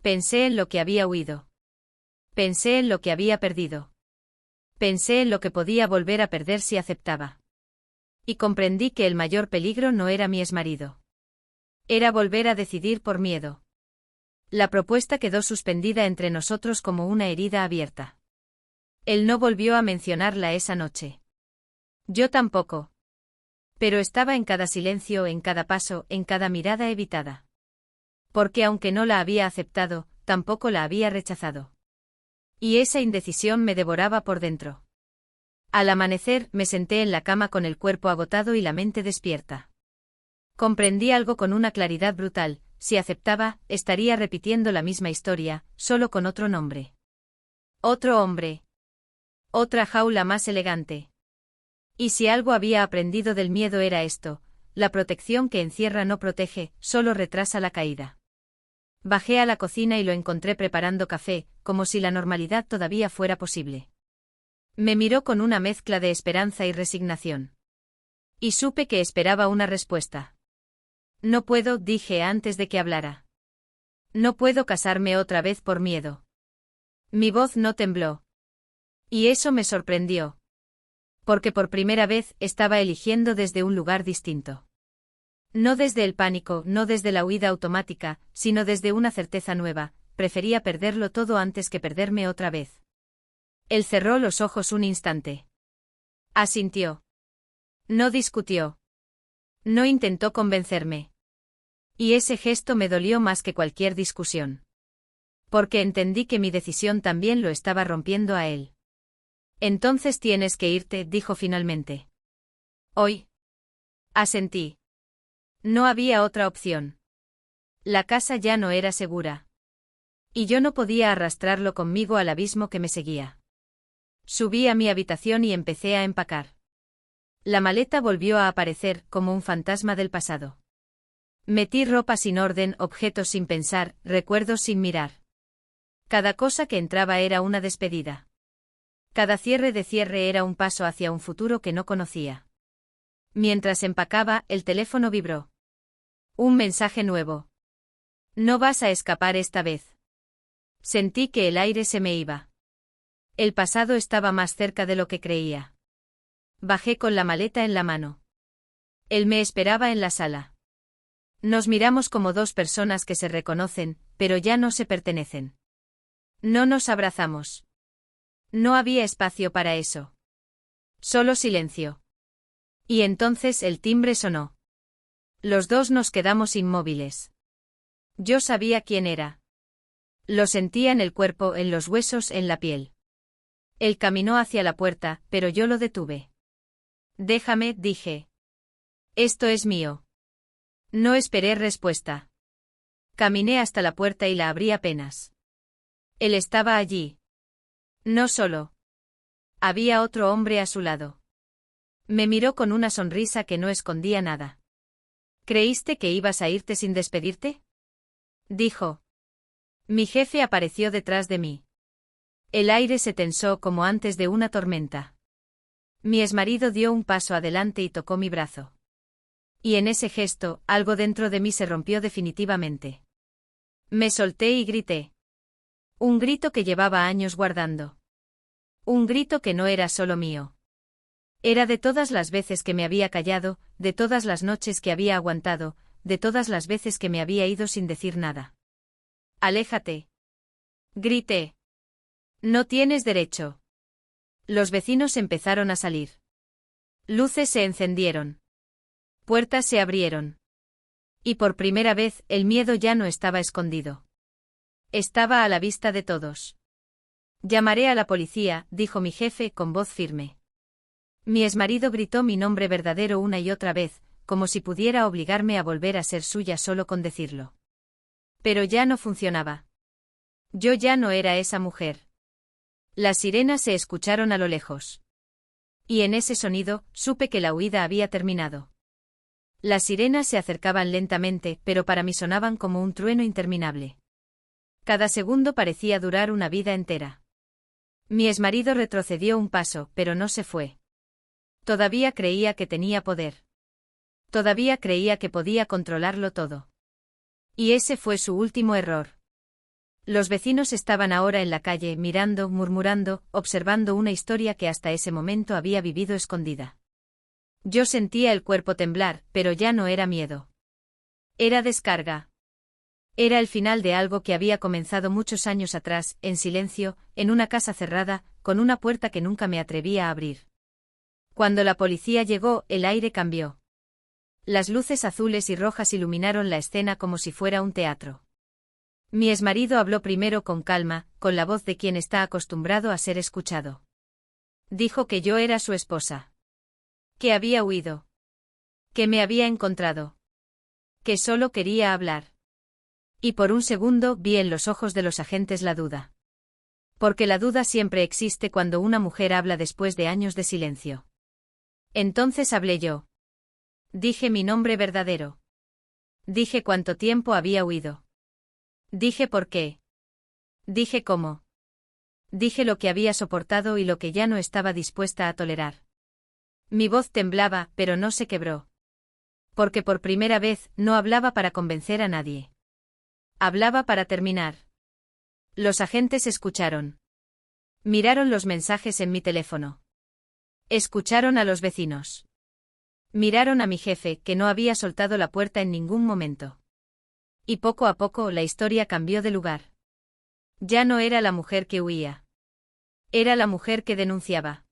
Pensé en lo que había huido. Pensé en lo que había perdido. Pensé en lo que podía volver a perder si aceptaba. Y comprendí que el mayor peligro no era mi exmarido. Era volver a decidir por miedo. La propuesta quedó suspendida entre nosotros como una herida abierta. Él no volvió a mencionarla esa noche. Yo tampoco. Pero estaba en cada silencio, en cada paso, en cada mirada evitada. Porque aunque no la había aceptado, tampoco la había rechazado. Y esa indecisión me devoraba por dentro. Al amanecer, me senté en la cama con el cuerpo agotado y la mente despierta. Comprendí algo con una claridad brutal: si aceptaba, estaría repitiendo la misma historia, solo con otro nombre. Otro hombre. Otra jaula más elegante. Y si algo había aprendido del miedo era esto: la protección que encierra no protege, solo retrasa la caída. Bajé a la cocina y lo encontré preparando café, como si la normalidad todavía fuera posible. Me miró con una mezcla de esperanza y resignación. Y supe que esperaba una respuesta. No puedo, dije antes de que hablara. No puedo casarme otra vez por miedo. Mi voz no tembló. Y eso me sorprendió. Porque por primera vez estaba eligiendo desde un lugar distinto. No desde el pánico, no desde la huida automática, sino desde una certeza nueva: prefería perderlo todo antes que perderme otra vez. Él cerró los ojos un instante. Asintió. No discutió. No intentó convencerme. Y ese gesto me dolió más que cualquier discusión. Porque entendí que mi decisión también lo estaba rompiendo a él. Entonces tienes que irte, dijo finalmente. Hoy. Asentí. No había otra opción. La casa ya no era segura. Y yo no podía arrastrarlo conmigo al abismo que me seguía. Subí a mi habitación y empecé a empacar. La maleta volvió a aparecer, como un fantasma del pasado. Metí ropa sin orden, objetos sin pensar, recuerdos sin mirar. Cada cosa que entraba era una despedida. Cada cierre de cierre era un paso hacia un futuro que no conocía. Mientras empacaba, el teléfono vibró. Un mensaje nuevo. No vas a escapar esta vez. Sentí que el aire se me iba. El pasado estaba más cerca de lo que creía. Bajé con la maleta en la mano. Él me esperaba en la sala. Nos miramos como dos personas que se reconocen, pero ya no se pertenecen. No nos abrazamos. No había espacio para eso. Solo silencio. Y entonces el timbre sonó. Los dos nos quedamos inmóviles. Yo sabía quién era. Lo sentía en el cuerpo, en los huesos, en la piel. Él caminó hacia la puerta, pero yo lo detuve. Déjame, dije. Esto es mío. No esperé respuesta. Caminé hasta la puerta y la abrí apenas. Él estaba allí. No solo. Había otro hombre a su lado. Me miró con una sonrisa que no escondía nada. ¿Creíste que ibas a irte sin despedirte? Dijo. Mi jefe apareció detrás de mí. El aire se tensó como antes de una tormenta. Mi exmarido dio un paso adelante y tocó mi brazo. Y en ese gesto, algo dentro de mí se rompió definitivamente. Me solté y grité. Un grito que llevaba años guardando. Un grito que no era solo mío. Era de todas las veces que me había callado, de todas las noches que había aguantado, de todas las veces que me había ido sin decir nada. Aléjate. Grité. No tienes derecho. Los vecinos empezaron a salir. Luces se encendieron. Puertas se abrieron. Y por primera vez, el miedo ya no estaba escondido. Estaba a la vista de todos. Llamaré a la policía, dijo mi jefe con voz firme. Mi exmarido gritó mi nombre verdadero una y otra vez, como si pudiera obligarme a volver a ser suya solo con decirlo. Pero ya no funcionaba. Yo ya no era esa mujer. Las sirenas se escucharon a lo lejos. Y en ese sonido, supe que la huida había terminado. Las sirenas se acercaban lentamente, pero para mí sonaban como un trueno interminable. Cada segundo parecía durar una vida entera. Mi exmarido retrocedió un paso, pero no se fue. Todavía creía que tenía poder. Todavía creía que podía controlarlo todo. Y ese fue su último error. Los vecinos estaban ahora en la calle, mirando, murmurando, observando una historia que hasta ese momento había vivido escondida. Yo sentía el cuerpo temblar, pero ya no era miedo. Era descarga. Era el final de algo que había comenzado muchos años atrás, en silencio, en una casa cerrada, con una puerta que nunca me atrevía a abrir. Cuando la policía llegó, el aire cambió. Las luces azules y rojas iluminaron la escena como si fuera un teatro. Mi exmarido habló primero con calma, con la voz de quien está acostumbrado a ser escuchado. Dijo que yo era su esposa. Que había huido. Que me había encontrado. Que solo quería hablar. Y por un segundo vi en los ojos de los agentes la duda. Porque la duda siempre existe cuando una mujer habla después de años de silencio. Entonces hablé yo. Dije mi nombre verdadero. Dije cuánto tiempo había huido. Dije por qué. Dije cómo. Dije lo que había soportado y lo que ya no estaba dispuesta a tolerar. Mi voz temblaba, pero no se quebró. Porque por primera vez no hablaba para convencer a nadie. Hablaba para terminar. Los agentes escucharon. Miraron los mensajes en mi teléfono. Escucharon a los vecinos. Miraron a mi jefe, que no había soltado la puerta en ningún momento. Y poco a poco la historia cambió de lugar. Ya no era la mujer que huía. Era la mujer que denunciaba.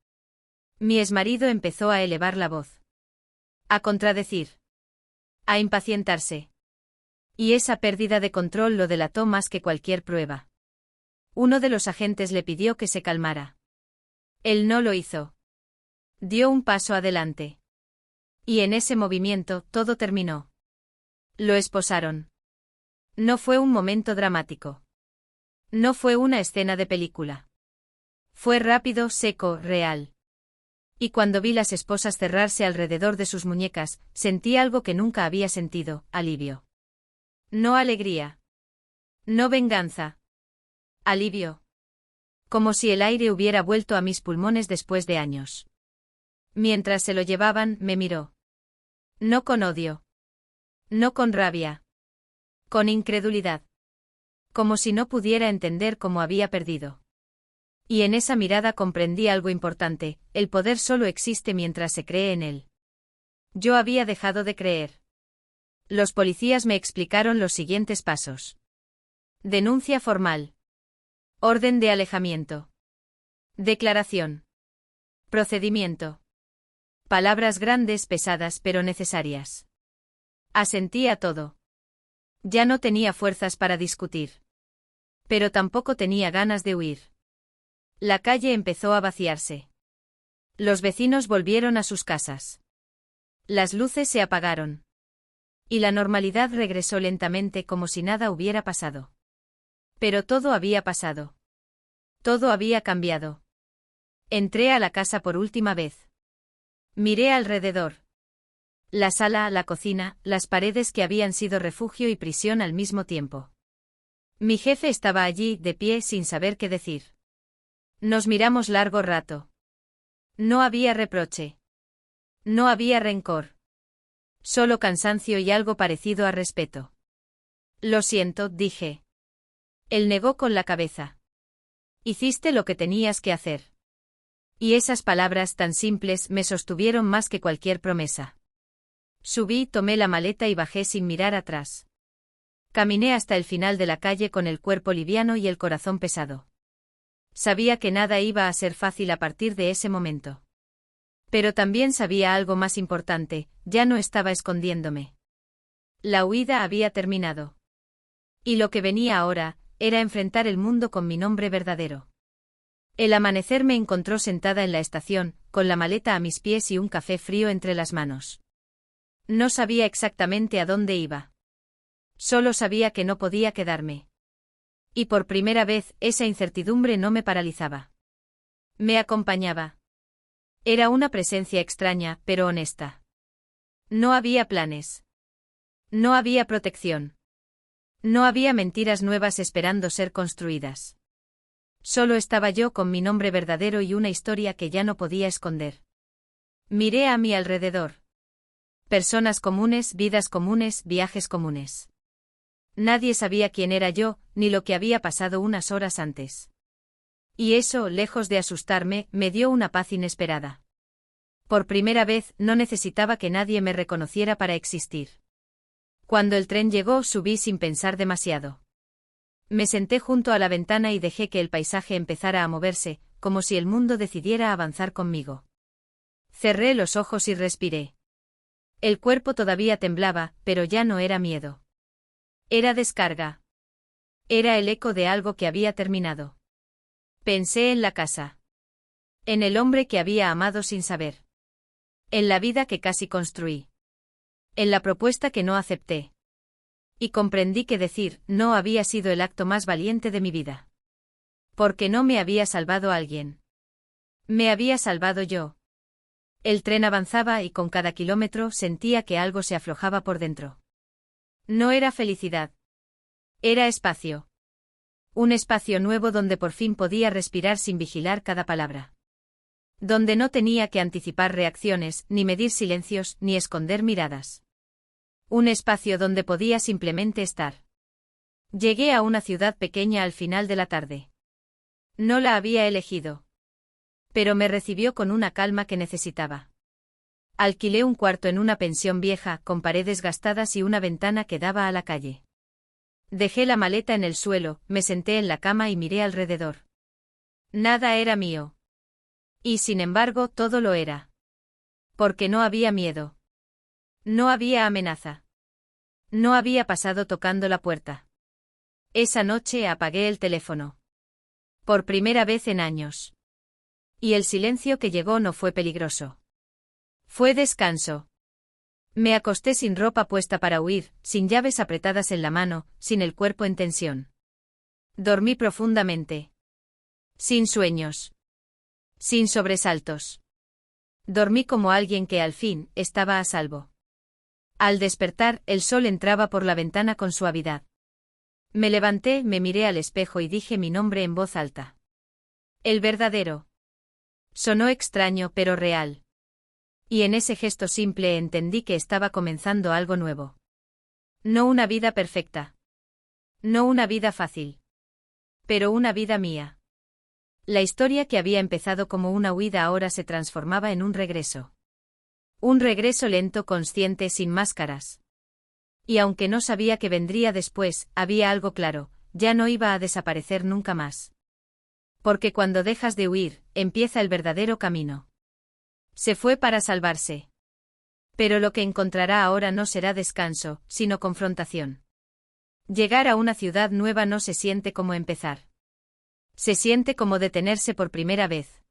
Mi exmarido empezó a elevar la voz. A contradecir. A impacientarse. Y esa pérdida de control lo delató más que cualquier prueba. Uno de los agentes le pidió que se calmara. Él no lo hizo. Dio un paso adelante. Y en ese movimiento todo terminó. Lo esposaron. No fue un momento dramático. No fue una escena de película. Fue rápido, seco, real. Y cuando vi las esposas cerrarse alrededor de sus muñecas, sentí algo que nunca había sentido, alivio. No alegría. No venganza. Alivio. Como si el aire hubiera vuelto a mis pulmones después de años. Mientras se lo llevaban, me miró. No con odio. No con rabia. Con incredulidad. Como si no pudiera entender cómo había perdido. Y en esa mirada comprendí algo importante: el poder solo existe mientras se cree en él. Yo había dejado de creer. Los policías me explicaron los siguientes pasos. Denuncia formal. Orden de alejamiento. Declaración. Procedimiento. Palabras grandes, pesadas pero necesarias. Asentí a todo. Ya no tenía fuerzas para discutir. Pero tampoco tenía ganas de huir. La calle empezó a vaciarse. Los vecinos volvieron a sus casas. Las luces se apagaron. Y la normalidad regresó lentamente como si nada hubiera pasado. Pero todo había pasado. Todo había cambiado. Entré a la casa por última vez. Miré alrededor. La sala, la cocina, las paredes que habían sido refugio y prisión al mismo tiempo. Mi jefe estaba allí, de pie, sin saber qué decir. Nos miramos largo rato. No había reproche. No había rencor. Solo cansancio y algo parecido a respeto. Lo siento, dije. Él negó con la cabeza. Hiciste lo que tenías que hacer. Y esas palabras tan simples me sostuvieron más que cualquier promesa. Subí, tomé la maleta y bajé sin mirar atrás. Caminé hasta el final de la calle con el cuerpo liviano y el corazón pesado. Sabía que nada iba a ser fácil a partir de ese momento. Pero también sabía algo más importante, ya no estaba escondiéndome. La huida había terminado. Y lo que venía ahora, era enfrentar el mundo con mi nombre verdadero. El amanecer me encontró sentada en la estación, con la maleta a mis pies y un café frío entre las manos. No sabía exactamente a dónde iba. Solo sabía que no podía quedarme. Y por primera vez, esa incertidumbre no me paralizaba. Me acompañaba. Era una presencia extraña, pero honesta. No había planes. No había protección. No había mentiras nuevas esperando ser construidas. Solo estaba yo con mi nombre verdadero y una historia que ya no podía esconder. Miré a mi alrededor. Personas comunes, vidas comunes, viajes comunes. Nadie sabía quién era yo, ni lo que había pasado unas horas antes. Y eso, lejos de asustarme, me dio una paz inesperada. Por primera vez, no necesitaba que nadie me reconociera para existir. Cuando el tren llegó, subí sin pensar demasiado. Me senté junto a la ventana y dejé que el paisaje empezara a moverse, como si el mundo decidiera avanzar conmigo. Cerré los ojos y respiré. El cuerpo todavía temblaba, pero ya no era miedo. Era descarga. Era el eco de algo que había terminado. Pensé en la casa. En el hombre que había amado sin saber. En la vida que casi construí. En la propuesta que no acepté. Y comprendí que decir no había sido el acto más valiente de mi vida. Porque no me había salvado alguien. Me había salvado yo. El tren avanzaba y con cada kilómetro sentía que algo se aflojaba por dentro. No era felicidad. Era espacio. Un espacio nuevo donde por fin podía respirar sin vigilar cada palabra. Donde no tenía que anticipar reacciones, ni medir silencios, ni esconder miradas. Un espacio donde podía simplemente estar. Llegué a una ciudad pequeña al final de la tarde. No la había elegido. Pero me recibió con una calma que necesitaba. Alquilé un cuarto en una pensión vieja, con paredes gastadas y una ventana que daba a la calle. Dejé la maleta en el suelo, me senté en la cama y miré alrededor. Nada era mío. Y sin embargo, todo lo era. Porque no había miedo. No había amenaza. No había pasado tocando la puerta. Esa noche apagué el teléfono. Por primera vez en años. Y el silencio que llegó no fue peligroso. Fue descanso. Me acosté sin ropa puesta para huir, sin llaves apretadas en la mano, sin el cuerpo en tensión. Dormí profundamente. Sin sueños. Sin sobresaltos. Dormí como alguien que al fin estaba a salvo. Al despertar, el sol entraba por la ventana con suavidad. Me levanté, me miré al espejo y dije mi nombre en voz alta. El verdadero. Sonó extraño pero real. Y en ese gesto simple entendí que estaba comenzando algo nuevo. No una vida perfecta. No una vida fácil. Pero una vida mía. La historia que había empezado como una huida ahora se transformaba en un regreso. Un regreso lento, consciente, sin máscaras. Y aunque no sabía qué vendría después, había algo claro, ya no iba a desaparecer nunca más. Porque cuando dejas de huir, empieza el verdadero camino. Se fue para salvarse. Pero lo que encontrará ahora no será descanso, sino confrontación. Llegar a una ciudad nueva no se siente como empezar. Se siente como detenerse por primera vez.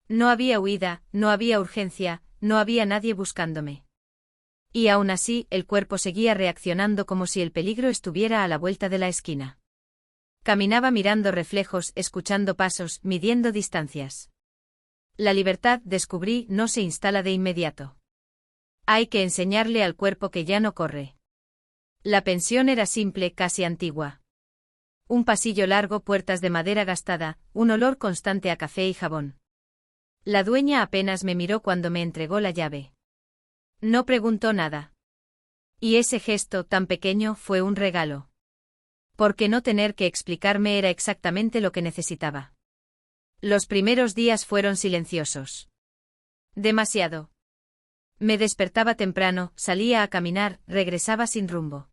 No había huida, no había urgencia, no había nadie buscándome. Y aún así, el cuerpo seguía reaccionando como si el peligro estuviera a la vuelta de la esquina. Caminaba mirando reflejos, escuchando pasos, midiendo distancias. La libertad, descubrí, no se instala de inmediato. Hay que enseñarle al cuerpo que ya no corre. La pensión era simple, casi antigua. Un pasillo largo, puertas de madera gastada, un olor constante a café y jabón. La dueña apenas me miró cuando me entregó la llave. No preguntó nada. Y ese gesto tan pequeño fue un regalo. Porque no tener que explicarme era exactamente lo que necesitaba. Los primeros días fueron silenciosos. Demasiado. Me despertaba temprano, salía a caminar, regresaba sin rumbo.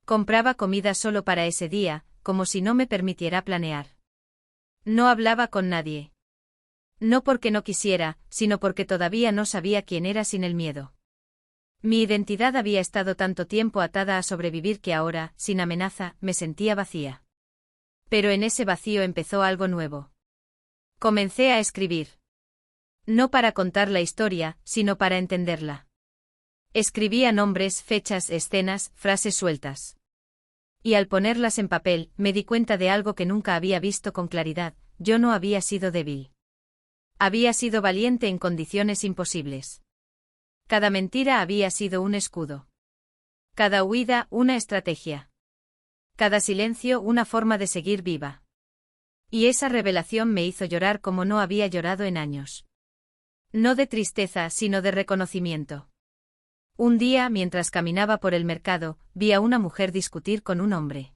Compraba comida solo para ese día, como si no me permitiera planear. No hablaba con nadie. No porque no quisiera, sino porque todavía no sabía quién era sin el miedo. Mi identidad había estado tanto tiempo atada a sobrevivir que ahora, sin amenaza, me sentía vacía. Pero en ese vacío empezó algo nuevo. Comencé a escribir. No para contar la historia, sino para entenderla. Escribía nombres, fechas, escenas, frases sueltas. Y al ponerlas en papel, me di cuenta de algo que nunca había visto con claridad: yo no había sido débil. Había sido valiente en condiciones imposibles. Cada mentira había sido un escudo. Cada huida, una estrategia. Cada silencio, una forma de seguir viva. Y esa revelación me hizo llorar como no había llorado en años. No de tristeza, sino de reconocimiento. Un día, mientras caminaba por el mercado, vi a una mujer discutir con un hombre.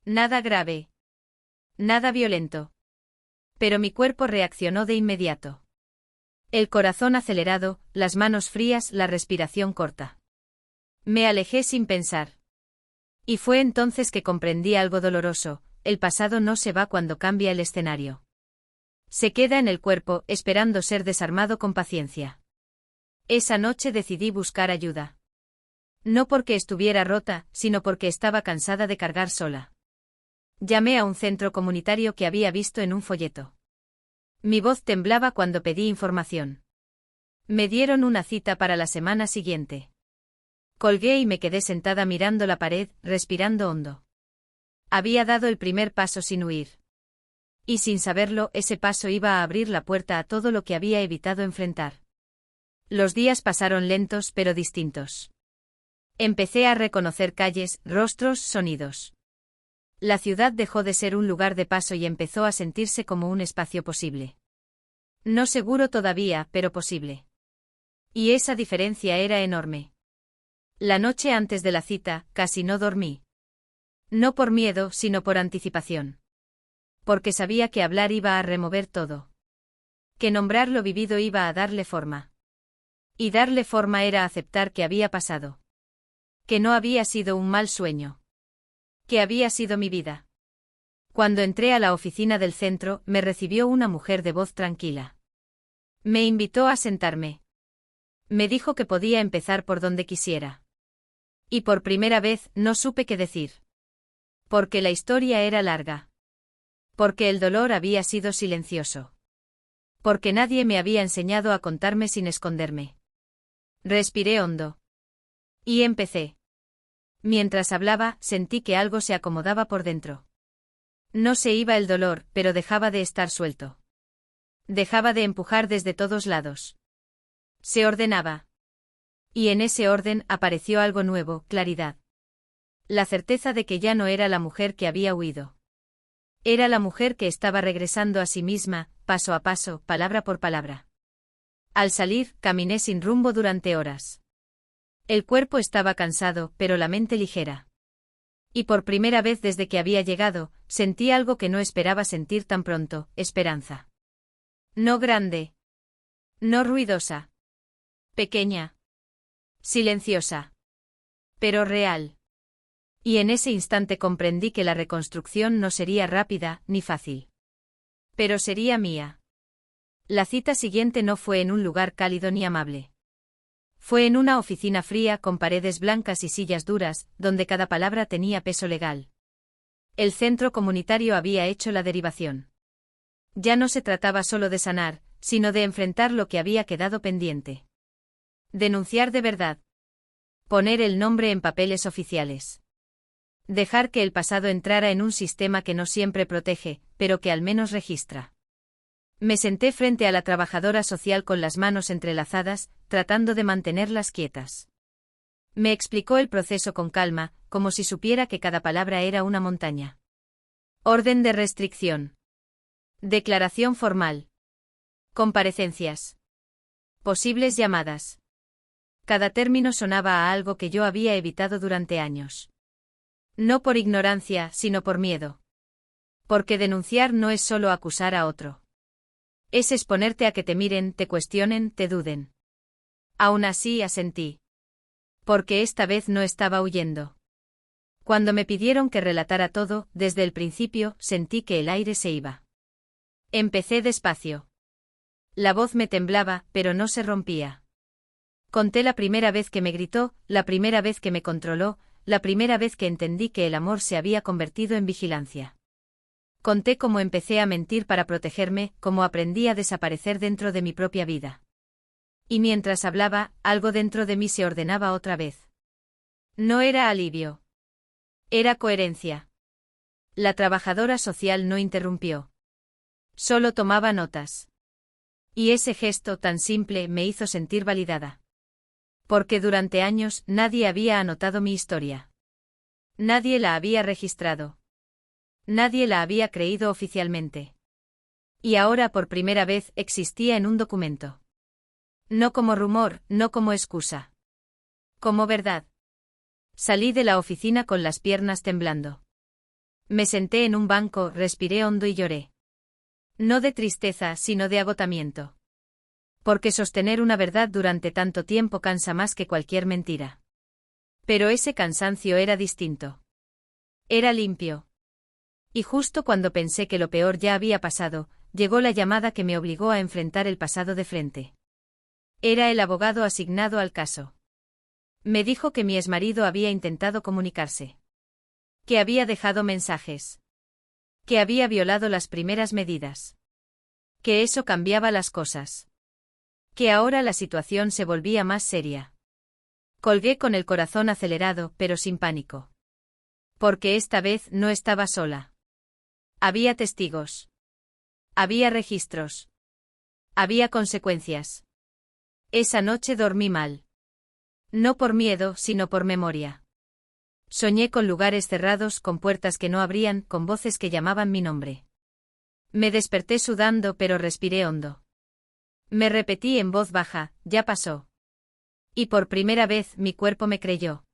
Nada grave. Nada violento. Pero mi cuerpo reaccionó de inmediato. El corazón acelerado, las manos frías, la respiración corta. Me alejé sin pensar. Y fue entonces que comprendí algo doloroso: el pasado no se va cuando cambia el escenario. Se queda en el cuerpo, esperando ser desarmado con paciencia. Esa noche decidí buscar ayuda. No porque estuviera rota, sino porque estaba cansada de cargar sola. Llamé a un centro comunitario que había visto en un folleto. Mi voz temblaba cuando pedí información. Me dieron una cita para la semana siguiente. Colgué y me quedé sentada mirando la pared, respirando hondo. Había dado el primer paso sin huir. Y sin saberlo, ese paso iba a abrir la puerta a todo lo que había evitado enfrentar. Los días pasaron lentos pero distintos. Empecé a reconocer calles, rostros, sonidos. La ciudad dejó de ser un lugar de paso y empezó a sentirse como un espacio posible. No seguro todavía, pero posible. Y esa diferencia era enorme. La noche antes de la cita, casi no dormí. No por miedo, sino por anticipación. Porque sabía que hablar iba a remover todo. Que nombrar lo vivido iba a darle forma. Y darle forma era aceptar que había pasado. Que no había sido un mal sueño. Que había sido mi vida. Cuando entré a la oficina del centro, me recibió una mujer de voz tranquila. Me invitó a sentarme. Me dijo que podía empezar por donde quisiera. Y por primera vez, no supe qué decir. Porque la historia era larga. Porque el dolor había sido silencioso. Porque nadie me había enseñado a contarme sin esconderme. Respiré hondo. Y empecé. Mientras hablaba, sentí que algo se acomodaba por dentro. No se iba el dolor, pero dejaba de estar suelto. Dejaba de empujar desde todos lados. Se ordenaba. Y en ese orden apareció algo nuevo: claridad. La certeza de que ya no era la mujer que había huido. Era la mujer que estaba regresando a sí misma, paso a paso, palabra por palabra. Al salir, caminé sin rumbo durante horas. El cuerpo estaba cansado, pero la mente ligera. Y por primera vez desde que había llegado, sentí algo que no esperaba sentir tan pronto: esperanza. No grande. No ruidosa. Pequeña. Silenciosa. Pero real. Y en ese instante comprendí que la reconstrucción no sería rápida, ni fácil. Pero sería mía. La cita siguiente no fue en un lugar cálido ni amable. Fue en una oficina fría con paredes blancas y sillas duras, donde cada palabra tenía peso legal. El centro comunitario había hecho la derivación. Ya no se trataba solo de sanar, sino de enfrentar lo que había quedado pendiente. Denunciar de verdad. Poner el nombre en papeles oficiales. Dejar que el pasado entrara en un sistema que no siempre protege, pero que al menos registra. Me senté frente a la trabajadora social con las manos entrelazadas, tratando de mantenerlas quietas. Me explicó el proceso con calma, como si supiera que cada palabra era una montaña. Orden de restricción. Declaración formal. Comparecencias. Posibles llamadas. Cada término sonaba a algo que yo había evitado durante años. No por ignorancia, sino por miedo. Porque denunciar no es solo acusar a otro. Es exponerte a que te miren, te cuestionen, te duden. Aún así asentí. Porque esta vez no estaba huyendo. Cuando me pidieron que relatara todo, desde el principio, sentí que el aire se iba. Empecé despacio. La voz me temblaba, pero no se rompía. Conté la primera vez que me gritó, la primera vez que me controló, la primera vez que entendí que el amor se había convertido en vigilancia. Conté cómo empecé a mentir para protegerme, cómo aprendí a desaparecer dentro de mi propia vida. Y mientras hablaba, algo dentro de mí se ordenaba otra vez. No era alivio. Era coherencia. La trabajadora social no interrumpió. Solo tomaba notas. Y ese gesto tan simple me hizo sentir validada. Porque durante años nadie había anotado mi historia. Nadie la había registrado. Nadie la había creído oficialmente. Y ahora por primera vez existía en un documento. No como rumor, no como excusa. Como verdad. Salí de la oficina con las piernas temblando. Me senté en un banco, respiré hondo y lloré. No de tristeza, sino de agotamiento. Porque sostener una verdad durante tanto tiempo cansa más que cualquier mentira. Pero ese cansancio era distinto. Era limpio. Y justo cuando pensé que lo peor ya había pasado, llegó la llamada que me obligó a enfrentar el pasado de frente. Era el abogado asignado al caso. Me dijo que mi exmarido había intentado comunicarse. Que había dejado mensajes. Que había violado las primeras medidas. Que eso cambiaba las cosas. Que ahora la situación se volvía más seria. Colgué con el corazón acelerado, pero sin pánico. Porque esta vez no estaba sola. Había testigos. Había registros. Había consecuencias. Esa noche dormí mal. No por miedo, sino por memoria. Soñé con lugares cerrados, con puertas que no abrían, con voces que llamaban mi nombre. Me desperté sudando, pero respiré hondo. Me repetí en voz baja, ya pasó. Y por primera vez mi cuerpo me creyó.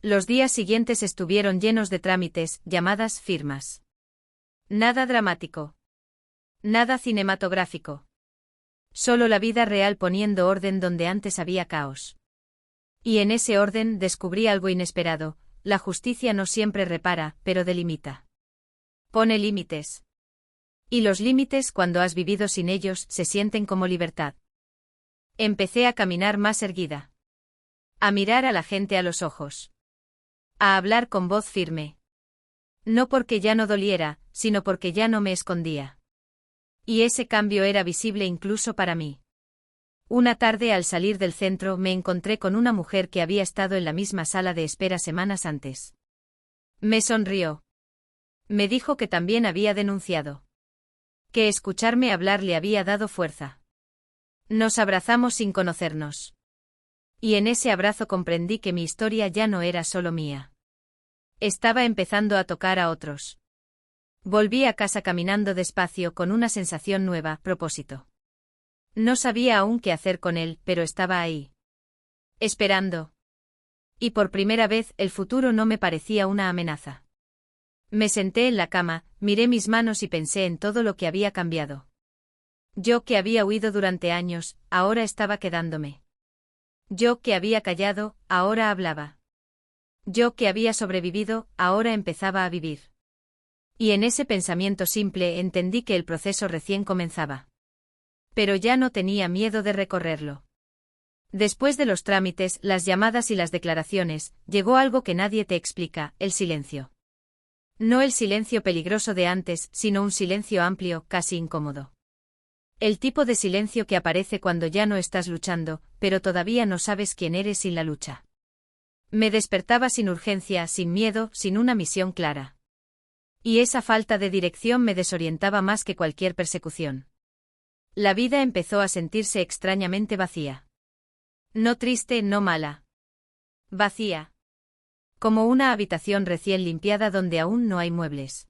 Los días siguientes estuvieron llenos de trámites, llamadas, firmas. Nada dramático. Nada cinematográfico. Solo la vida real poniendo orden donde antes había caos. Y en ese orden descubrí algo inesperado: la justicia no siempre repara, pero delimita. Pone límites. Y los límites, cuando has vivido sin ellos, se sienten como libertad. Empecé a caminar más erguida. A mirar a la gente a los ojos. A hablar con voz firme. No porque ya no doliera, sino porque ya no me escondía. Y ese cambio era visible incluso para mí. Una tarde al salir del centro me encontré con una mujer que había estado en la misma sala de espera semanas antes. Me sonrió. Me dijo que también había denunciado. Que escucharme hablar le había dado fuerza. Nos abrazamos sin conocernos. Y en ese abrazo comprendí que mi historia ya no era solo mía. Estaba empezando a tocar a otros. Volví a casa caminando despacio con una sensación nueva, propósito. No sabía aún qué hacer con él, pero estaba ahí. Esperando. Y por primera vez el futuro no me parecía una amenaza. Me senté en la cama, miré mis manos y pensé en todo lo que había cambiado. Yo que había huido durante años, ahora estaba quedándome. Yo que había callado, ahora hablaba. Yo que había sobrevivido, ahora empezaba a vivir. Y en ese pensamiento simple entendí que el proceso recién comenzaba. Pero ya no tenía miedo de recorrerlo. Después de los trámites, las llamadas y las declaraciones, llegó algo que nadie te explica: el silencio. No el silencio peligroso de antes, sino un silencio amplio, casi incómodo. El tipo de silencio que aparece cuando ya no estás luchando, pero todavía no sabes quién eres sin la lucha. Me despertaba sin urgencia, sin miedo, sin una misión clara. Y esa falta de dirección me desorientaba más que cualquier persecución. La vida empezó a sentirse extrañamente vacía. No triste, no mala. Vacía. Como una habitación recién limpiada donde aún no hay muebles.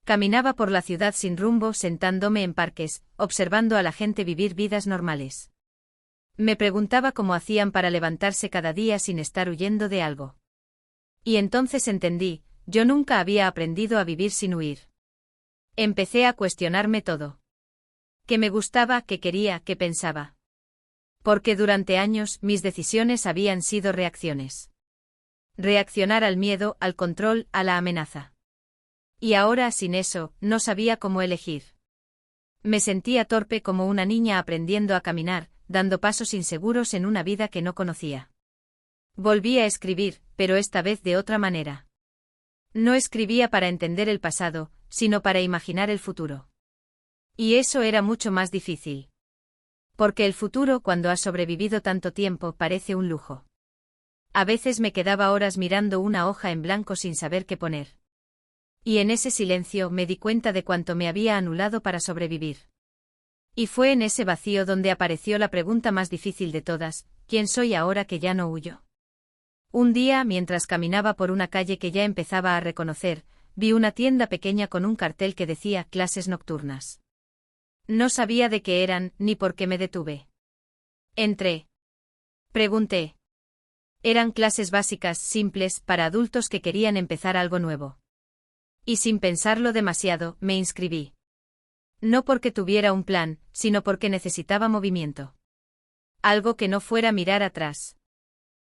Caminaba por la ciudad sin rumbo, sentándome en parques, observando a la gente vivir vidas normales. Me preguntaba cómo hacían para levantarse cada día sin estar huyendo de algo. Y entonces entendí, yo nunca había aprendido a vivir sin huir. Empecé a cuestionarme todo. ¿Qué me gustaba, qué quería, qué pensaba? Porque durante años mis decisiones habían sido reacciones. Reaccionar al miedo, al control, a la amenaza. Y ahora, sin eso, no sabía cómo elegir. Me sentía torpe como una niña aprendiendo a caminar, dando pasos inseguros en una vida que no conocía. Volví a escribir, pero esta vez de otra manera. No escribía para entender el pasado, sino para imaginar el futuro. Y eso era mucho más difícil. Porque el futuro, cuando has sobrevivido tanto tiempo, parece un lujo. A veces me quedaba horas mirando una hoja en blanco sin saber qué poner. Y en ese silencio me di cuenta de cuánto me había anulado para sobrevivir. Y fue en ese vacío donde apareció la pregunta más difícil de todas: ¿quién soy ahora que ya no huyo? Un día, mientras caminaba por una calle que ya empezaba a reconocer, vi una tienda pequeña con un cartel que decía clases nocturnas. No sabía de qué eran, ni por qué me detuve. Entré. Pregunté. Eran clases básicas, simples, para adultos que querían empezar algo nuevo. Y sin pensarlo demasiado, me inscribí. No porque tuviera un plan, sino porque necesitaba movimiento. Algo que no fuera mirar atrás.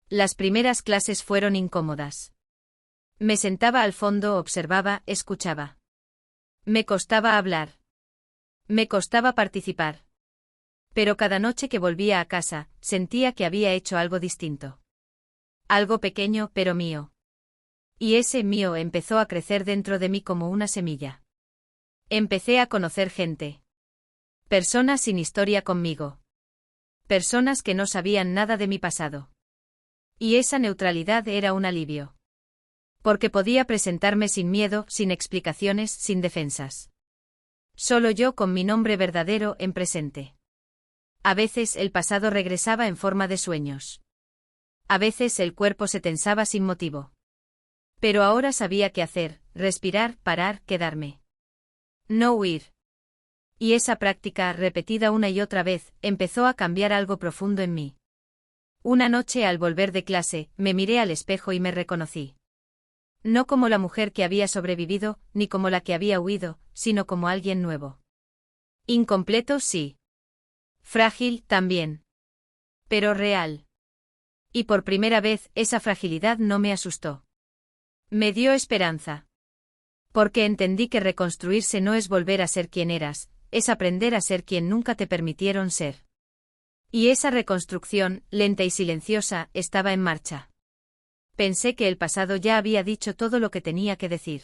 Las primeras clases fueron incómodas. Me sentaba al fondo, observaba, escuchaba. Me costaba hablar. Me costaba participar. Pero cada noche que volvía a casa, sentía que había hecho algo distinto. Algo pequeño, pero mío. Y ese mío empezó a crecer dentro de mí como una semilla. Empecé a conocer gente. Personas sin historia conmigo. Personas que no sabían nada de mi pasado. Y esa neutralidad era un alivio. Porque podía presentarme sin miedo, sin explicaciones, sin defensas. Solo yo con mi nombre verdadero en presente. A veces el pasado regresaba en forma de sueños. A veces el cuerpo se tensaba sin motivo. Pero ahora sabía qué hacer: respirar, parar, quedarme. No huir. Y esa práctica, repetida una y otra vez, empezó a cambiar algo profundo en mí. Una noche al volver de clase, me miré al espejo y me reconocí. No como la mujer que había sobrevivido, ni como la que había huido, sino como alguien nuevo. Incompleto, sí. Frágil, también. Pero real. Y por primera vez, esa fragilidad no me asustó. Me dio esperanza. Porque entendí que reconstruirse no es volver a ser quien eras, es aprender a ser quien nunca te permitieron ser. Y esa reconstrucción, lenta y silenciosa, estaba en marcha. Pensé que el pasado ya había dicho todo lo que tenía que decir.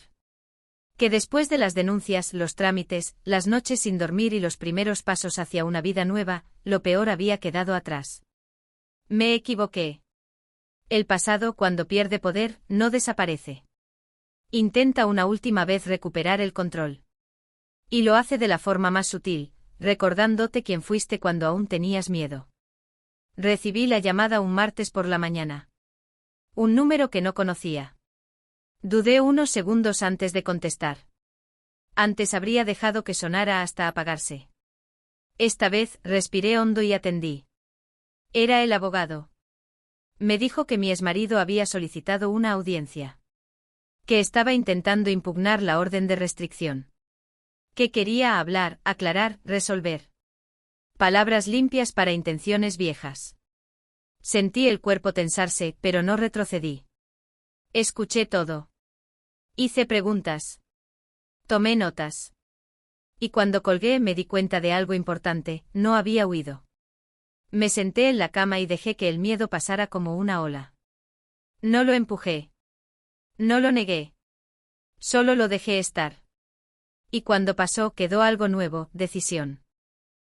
Que después de las denuncias, los trámites, las noches sin dormir y los primeros pasos hacia una vida nueva, lo peor había quedado atrás. Me equivoqué. El pasado, cuando pierde poder, no desaparece. Intenta una última vez recuperar el control. Y lo hace de la forma más sutil, recordándote quién fuiste cuando aún tenías miedo. Recibí la llamada un martes por la mañana. Un número que no conocía. Dudé unos segundos antes de contestar. Antes habría dejado que sonara hasta apagarse. Esta vez, respiré hondo y atendí. Era el abogado. Me dijo que mi exmarido había solicitado una audiencia. Que estaba intentando impugnar la orden de restricción. Que quería hablar, aclarar, resolver. Palabras limpias para intenciones viejas. Sentí el cuerpo tensarse, pero no retrocedí. Escuché todo. Hice preguntas. Tomé notas. Y cuando colgué me di cuenta de algo importante: no había huido. Me senté en la cama y dejé que el miedo pasara como una ola. No lo empujé. No lo negué. Solo lo dejé estar. Y cuando pasó quedó algo nuevo: decisión.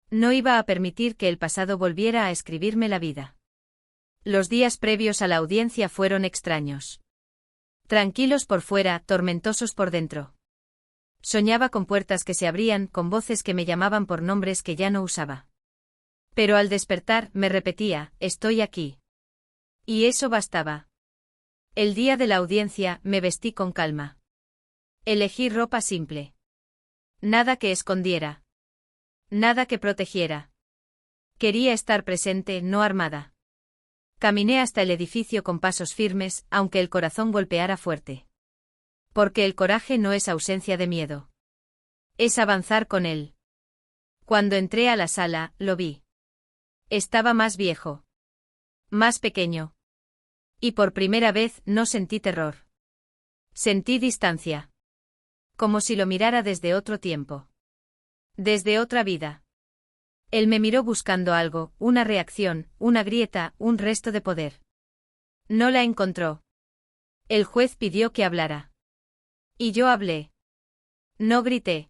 No iba a permitir que el pasado volviera a escribirme la vida. Los días previos a la audiencia fueron extraños. Tranquilos por fuera, tormentosos por dentro. Soñaba con puertas que se abrían, con voces que me llamaban por nombres que ya no usaba. Pero al despertar, me repetía: estoy aquí. Y eso bastaba. El día de la audiencia, me vestí con calma. Elegí ropa simple. Nada que escondiera. Nada que protegiera. Quería estar presente, no armada. Caminé hasta el edificio con pasos firmes, aunque el corazón golpeara fuerte. Porque el coraje no es ausencia de miedo. Es avanzar con él. Cuando entré a la sala, lo vi. Estaba más viejo. Más pequeño. Y por primera vez no sentí terror. Sentí distancia. Como si lo mirara desde otro tiempo. Desde otra vida. Él me miró buscando algo, una reacción, una grieta, un resto de poder. No la encontró. El juez pidió que hablara. Y yo hablé. No grité.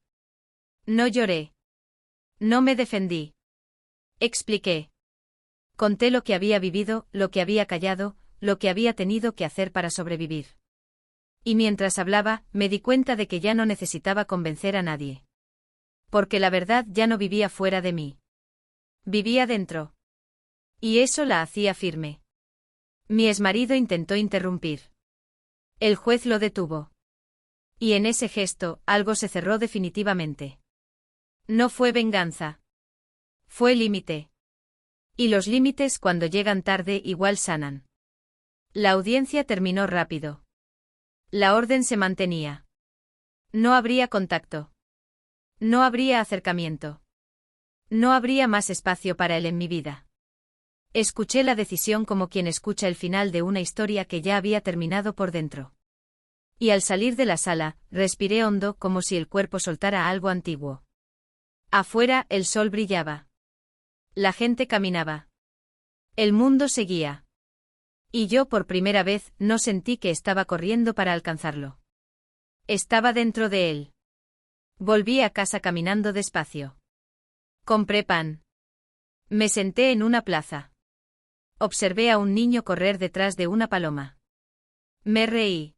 No lloré. No me defendí. Expliqué. Conté lo que había vivido, lo que había callado, lo que había tenido que hacer para sobrevivir. Y mientras hablaba, me di cuenta de que ya no necesitaba convencer a nadie. Porque la verdad ya no vivía fuera de mí. Vivía dentro. Y eso la hacía firme. Mi exmarido intentó interrumpir. El juez lo detuvo. Y en ese gesto, algo se cerró definitivamente. No fue venganza. Fue límite. Y los límites cuando llegan tarde igual sanan. La audiencia terminó rápido. La orden se mantenía. No habría contacto. No habría acercamiento. No habría más espacio para él en mi vida. Escuché la decisión como quien escucha el final de una historia que ya había terminado por dentro. Y al salir de la sala, respiré hondo como si el cuerpo soltara algo antiguo. Afuera, el sol brillaba. La gente caminaba. El mundo seguía. Y yo por primera vez no sentí que estaba corriendo para alcanzarlo. Estaba dentro de él. Volví a casa caminando despacio. Compré pan. Me senté en una plaza. Observé a un niño correr detrás de una paloma. Me reí.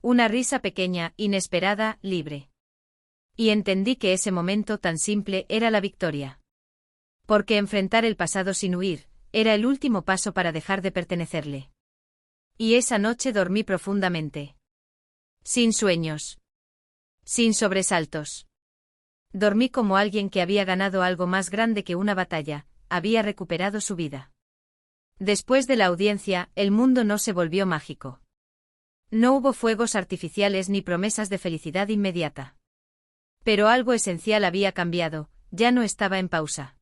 Una risa pequeña, inesperada, libre. Y entendí que ese momento tan simple era la victoria. Porque enfrentar el pasado sin huir, era el último paso para dejar de pertenecerle. Y esa noche dormí profundamente. Sin sueños. Sin sobresaltos. Dormí como alguien que había ganado algo más grande que una batalla, había recuperado su vida. Después de la audiencia, el mundo no se volvió mágico. No hubo fuegos artificiales ni promesas de felicidad inmediata. Pero algo esencial había cambiado, ya no estaba en pausa.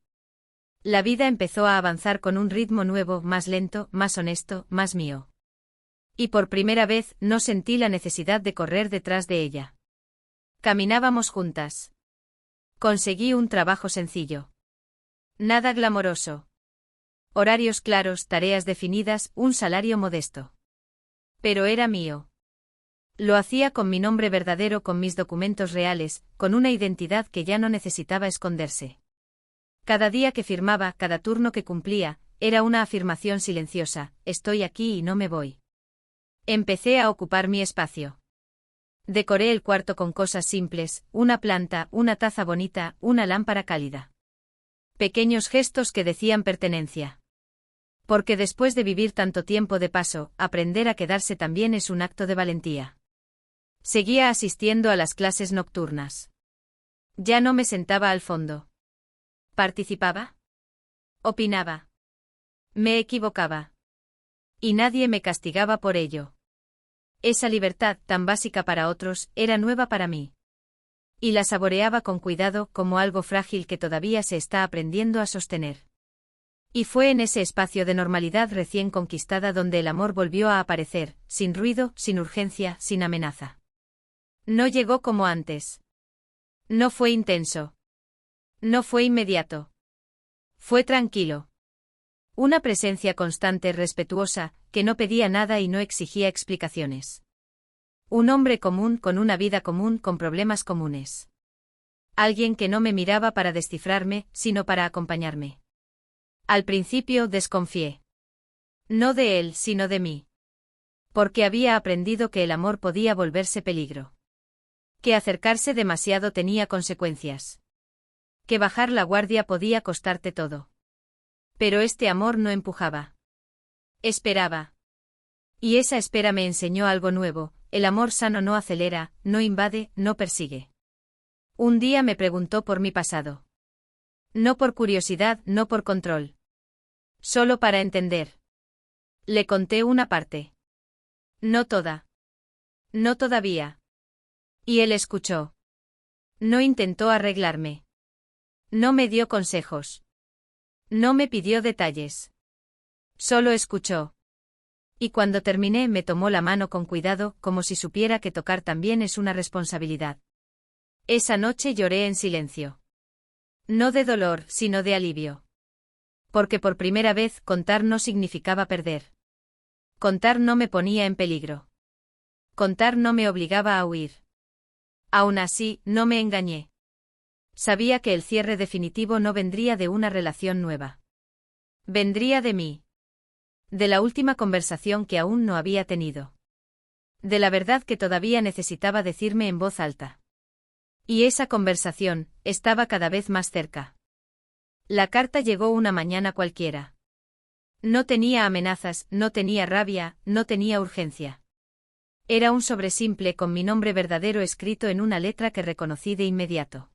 La vida empezó a avanzar con un ritmo nuevo, más lento, más honesto, más mío. Y por primera vez no sentí la necesidad de correr detrás de ella. Caminábamos juntas. Conseguí un trabajo sencillo. Nada glamoroso. Horarios claros, tareas definidas, un salario modesto. Pero era mío. Lo hacía con mi nombre verdadero, con mis documentos reales, con una identidad que ya no necesitaba esconderse. Cada día que firmaba, cada turno que cumplía, era una afirmación silenciosa: estoy aquí y no me voy. Empecé a ocupar mi espacio. Decoré el cuarto con cosas simples, una planta, una taza bonita, una lámpara cálida. Pequeños gestos que decían pertenencia. Porque después de vivir tanto tiempo de paso, aprender a quedarse también es un acto de valentía. Seguía asistiendo a las clases nocturnas. Ya no me sentaba al fondo. ¿Participaba? Opinaba. Me equivocaba. Y nadie me castigaba por ello. Esa libertad, tan básica para otros, era nueva para mí. Y la saboreaba con cuidado, como algo frágil que todavía se está aprendiendo a sostener. Y fue en ese espacio de normalidad recién conquistada donde el amor volvió a aparecer, sin ruido, sin urgencia, sin amenaza. No llegó como antes. No fue intenso. No fue inmediato. Fue tranquilo. Una presencia constante, respetuosa, que no pedía nada y no exigía explicaciones. Un hombre común con una vida común, con problemas comunes. Alguien que no me miraba para descifrarme, sino para acompañarme. Al principio desconfié. No de él, sino de mí. Porque había aprendido que el amor podía volverse peligro. Que acercarse demasiado tenía consecuencias. Que bajar la guardia podía costarte todo. Pero este amor no empujaba. Esperaba. Y esa espera me enseñó algo nuevo: el amor sano no acelera, no invade, no persigue. Un día me preguntó por mi pasado. No por curiosidad, no por control. Solo para entender. Le conté una parte. No toda. No todavía. Y él escuchó. No intentó arreglarme. No me dio consejos. No me pidió detalles. Solo escuchó. Y cuando terminé me tomó la mano con cuidado, como si supiera que tocar también es una responsabilidad. Esa noche lloré en silencio. No de dolor, sino de alivio. Porque por primera vez contar no significaba perder. Contar no me ponía en peligro. Contar no me obligaba a huir. Aún así, no me engañé. Sabía que el cierre definitivo no vendría de una relación nueva. Vendría de mí. De la última conversación que aún no había tenido. De la verdad que todavía necesitaba decirme en voz alta. Y esa conversación estaba cada vez más cerca. La carta llegó una mañana cualquiera. No tenía amenazas, no tenía rabia, no tenía urgencia. Era un sobre simple con mi nombre verdadero escrito en una letra que reconocí de inmediato.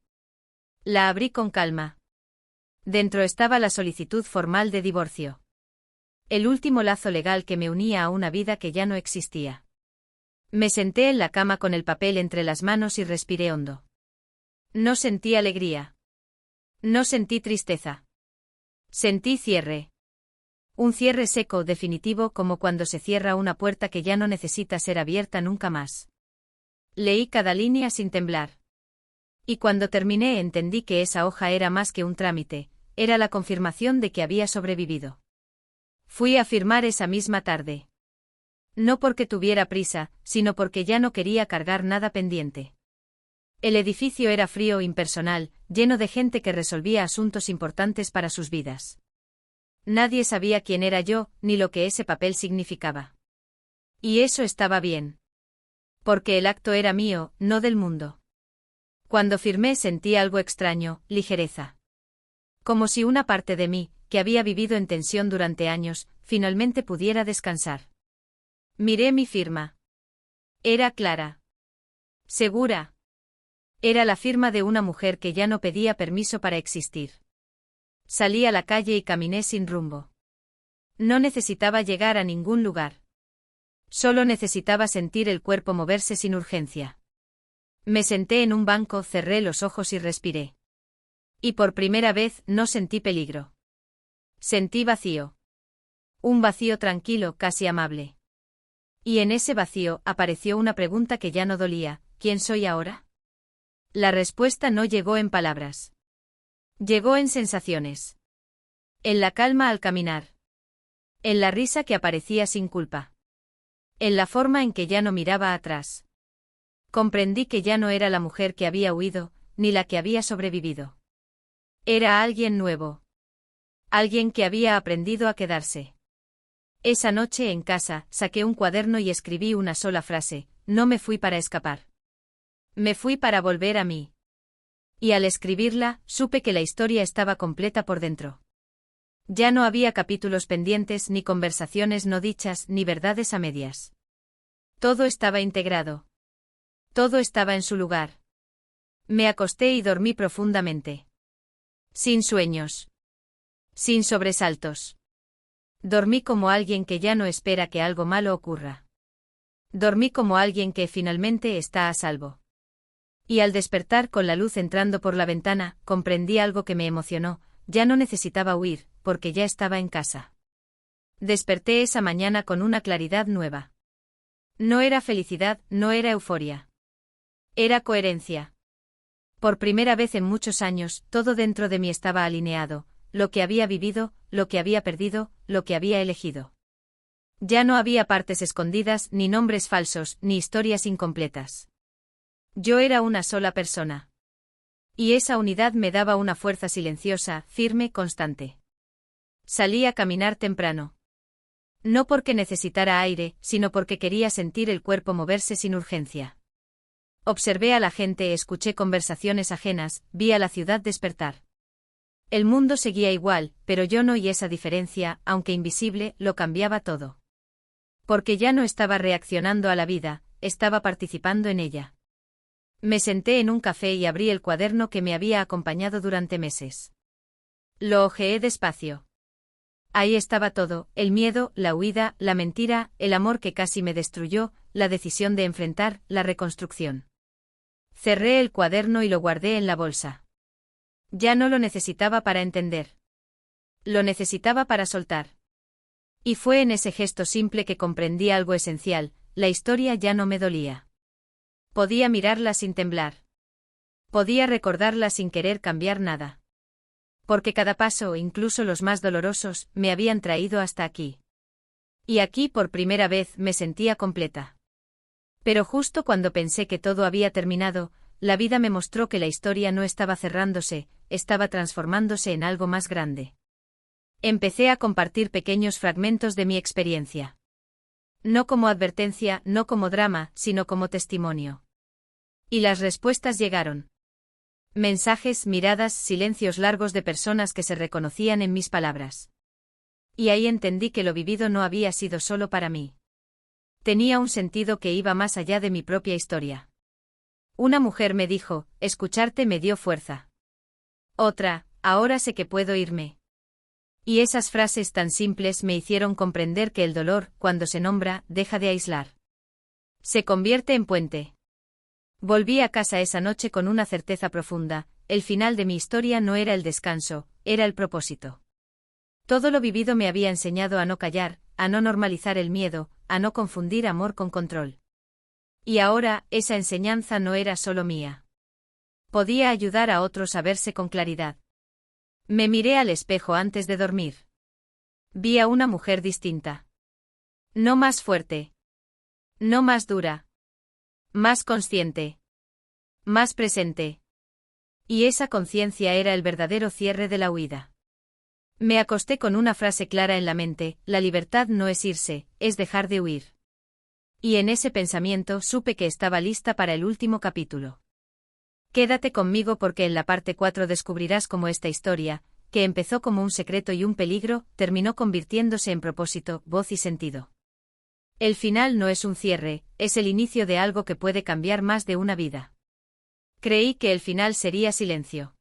La abrí con calma. Dentro estaba la solicitud formal de divorcio. El último lazo legal que me unía a una vida que ya no existía. Me senté en la cama con el papel entre las manos y respiré hondo. No sentí alegría. No sentí tristeza. Sentí cierre. Un cierre seco, definitivo, como cuando se cierra una puerta que ya no necesita ser abierta nunca más. Leí cada línea sin temblar. Y cuando terminé entendí que esa hoja era más que un trámite, era la confirmación de que había sobrevivido. Fui a firmar esa misma tarde. No porque tuviera prisa, sino porque ya no quería cargar nada pendiente. El edificio era frío e impersonal, lleno de gente que resolvía asuntos importantes para sus vidas. Nadie sabía quién era yo, ni lo que ese papel significaba. Y eso estaba bien. Porque el acto era mío, no del mundo. Cuando firmé sentí algo extraño, ligereza. Como si una parte de mí, que había vivido en tensión durante años, finalmente pudiera descansar. Miré mi firma. Era clara. Segura. Era la firma de una mujer que ya no pedía permiso para existir. Salí a la calle y caminé sin rumbo. No necesitaba llegar a ningún lugar. Solo necesitaba sentir el cuerpo moverse sin urgencia. Me senté en un banco, cerré los ojos y respiré. Y por primera vez no sentí peligro. Sentí vacío. Un vacío tranquilo, casi amable. Y en ese vacío apareció una pregunta que ya no dolía: ¿quién soy ahora? La respuesta no llegó en palabras. Llegó en sensaciones. En la calma al caminar. En la risa que aparecía sin culpa. En la forma en que ya no miraba atrás. Comprendí que ya no era la mujer que había huido, ni la que había sobrevivido. Era alguien nuevo. Alguien que había aprendido a quedarse. Esa noche en casa, saqué un cuaderno y escribí una sola frase: no me fui para escapar. Me fui para volver a mí. Y al escribirla, supe que la historia estaba completa por dentro. Ya no había capítulos pendientes, ni conversaciones no dichas, ni verdades a medias. Todo estaba integrado. Todo estaba en su lugar. Me acosté y dormí profundamente. Sin sueños. Sin sobresaltos. Dormí como alguien que ya no espera que algo malo ocurra. Dormí como alguien que finalmente está a salvo. Y al despertar con la luz entrando por la ventana, comprendí algo que me emocionó: ya no necesitaba huir, porque ya estaba en casa. Desperté esa mañana con una claridad nueva. No era felicidad, no era euforia. Era coherencia. Por primera vez en muchos años, todo dentro de mí estaba alineado: lo que había vivido, lo que había perdido, lo que había elegido. Ya no había partes escondidas, ni nombres falsos, ni historias incompletas. Yo era una sola persona. Y esa unidad me daba una fuerza silenciosa, firme, constante. Salí a caminar temprano. No porque necesitara aire, sino porque quería sentir el cuerpo moverse sin urgencia. Observé a la gente, escuché conversaciones ajenas, vi a la ciudad despertar. El mundo seguía igual, pero yo no, y esa diferencia, aunque invisible, lo cambiaba todo. Porque ya no estaba reaccionando a la vida, estaba participando en ella. Me senté en un café y abrí el cuaderno que me había acompañado durante meses. Lo hojeé despacio. Ahí estaba todo, el miedo, la huida, la mentira, el amor que casi me destruyó, la decisión de enfrentar, la reconstrucción. Cerré el cuaderno y lo guardé en la bolsa. Ya no lo necesitaba para entender. Lo necesitaba para soltar. Y fue en ese gesto simple que comprendí algo esencial, la historia ya no me dolía. Podía mirarla sin temblar. Podía recordarla sin querer cambiar nada. Porque cada paso, incluso los más dolorosos, me habían traído hasta aquí. Y aquí por primera vez me sentía completa. Pero justo cuando pensé que todo había terminado, la vida me mostró que la historia no estaba cerrándose, estaba transformándose en algo más grande. Empecé a compartir pequeños fragmentos de mi experiencia. No como advertencia, no como drama, sino como testimonio. Y las respuestas llegaron. Mensajes, miradas, silencios largos de personas que se reconocían en mis palabras. Y ahí entendí que lo vivido no había sido solo para mí. Tenía un sentido que iba más allá de mi propia historia. Una mujer me dijo, escucharte me dio fuerza. Otra, ahora sé que puedo irme. Y esas frases tan simples me hicieron comprender que el dolor, cuando se nombra, deja de aislar. Se convierte en puente. Volví a casa esa noche con una certeza profunda, el final de mi historia no era el descanso, era el propósito. Todo lo vivido me había enseñado a no callar, a no normalizar el miedo, a no confundir amor con control. Y ahora, esa enseñanza no era solo mía. Podía ayudar a otros a verse con claridad. Me miré al espejo antes de dormir. Vi a una mujer distinta. No más fuerte. No más dura. Más consciente. Más presente. Y esa conciencia era el verdadero cierre de la huida. Me acosté con una frase clara en la mente, la libertad no es irse, es dejar de huir. Y en ese pensamiento supe que estaba lista para el último capítulo. Quédate conmigo porque en la parte 4 descubrirás cómo esta historia, que empezó como un secreto y un peligro, terminó convirtiéndose en propósito, voz y sentido. El final no es un cierre, es el inicio de algo que puede cambiar más de una vida. Creí que el final sería silencio.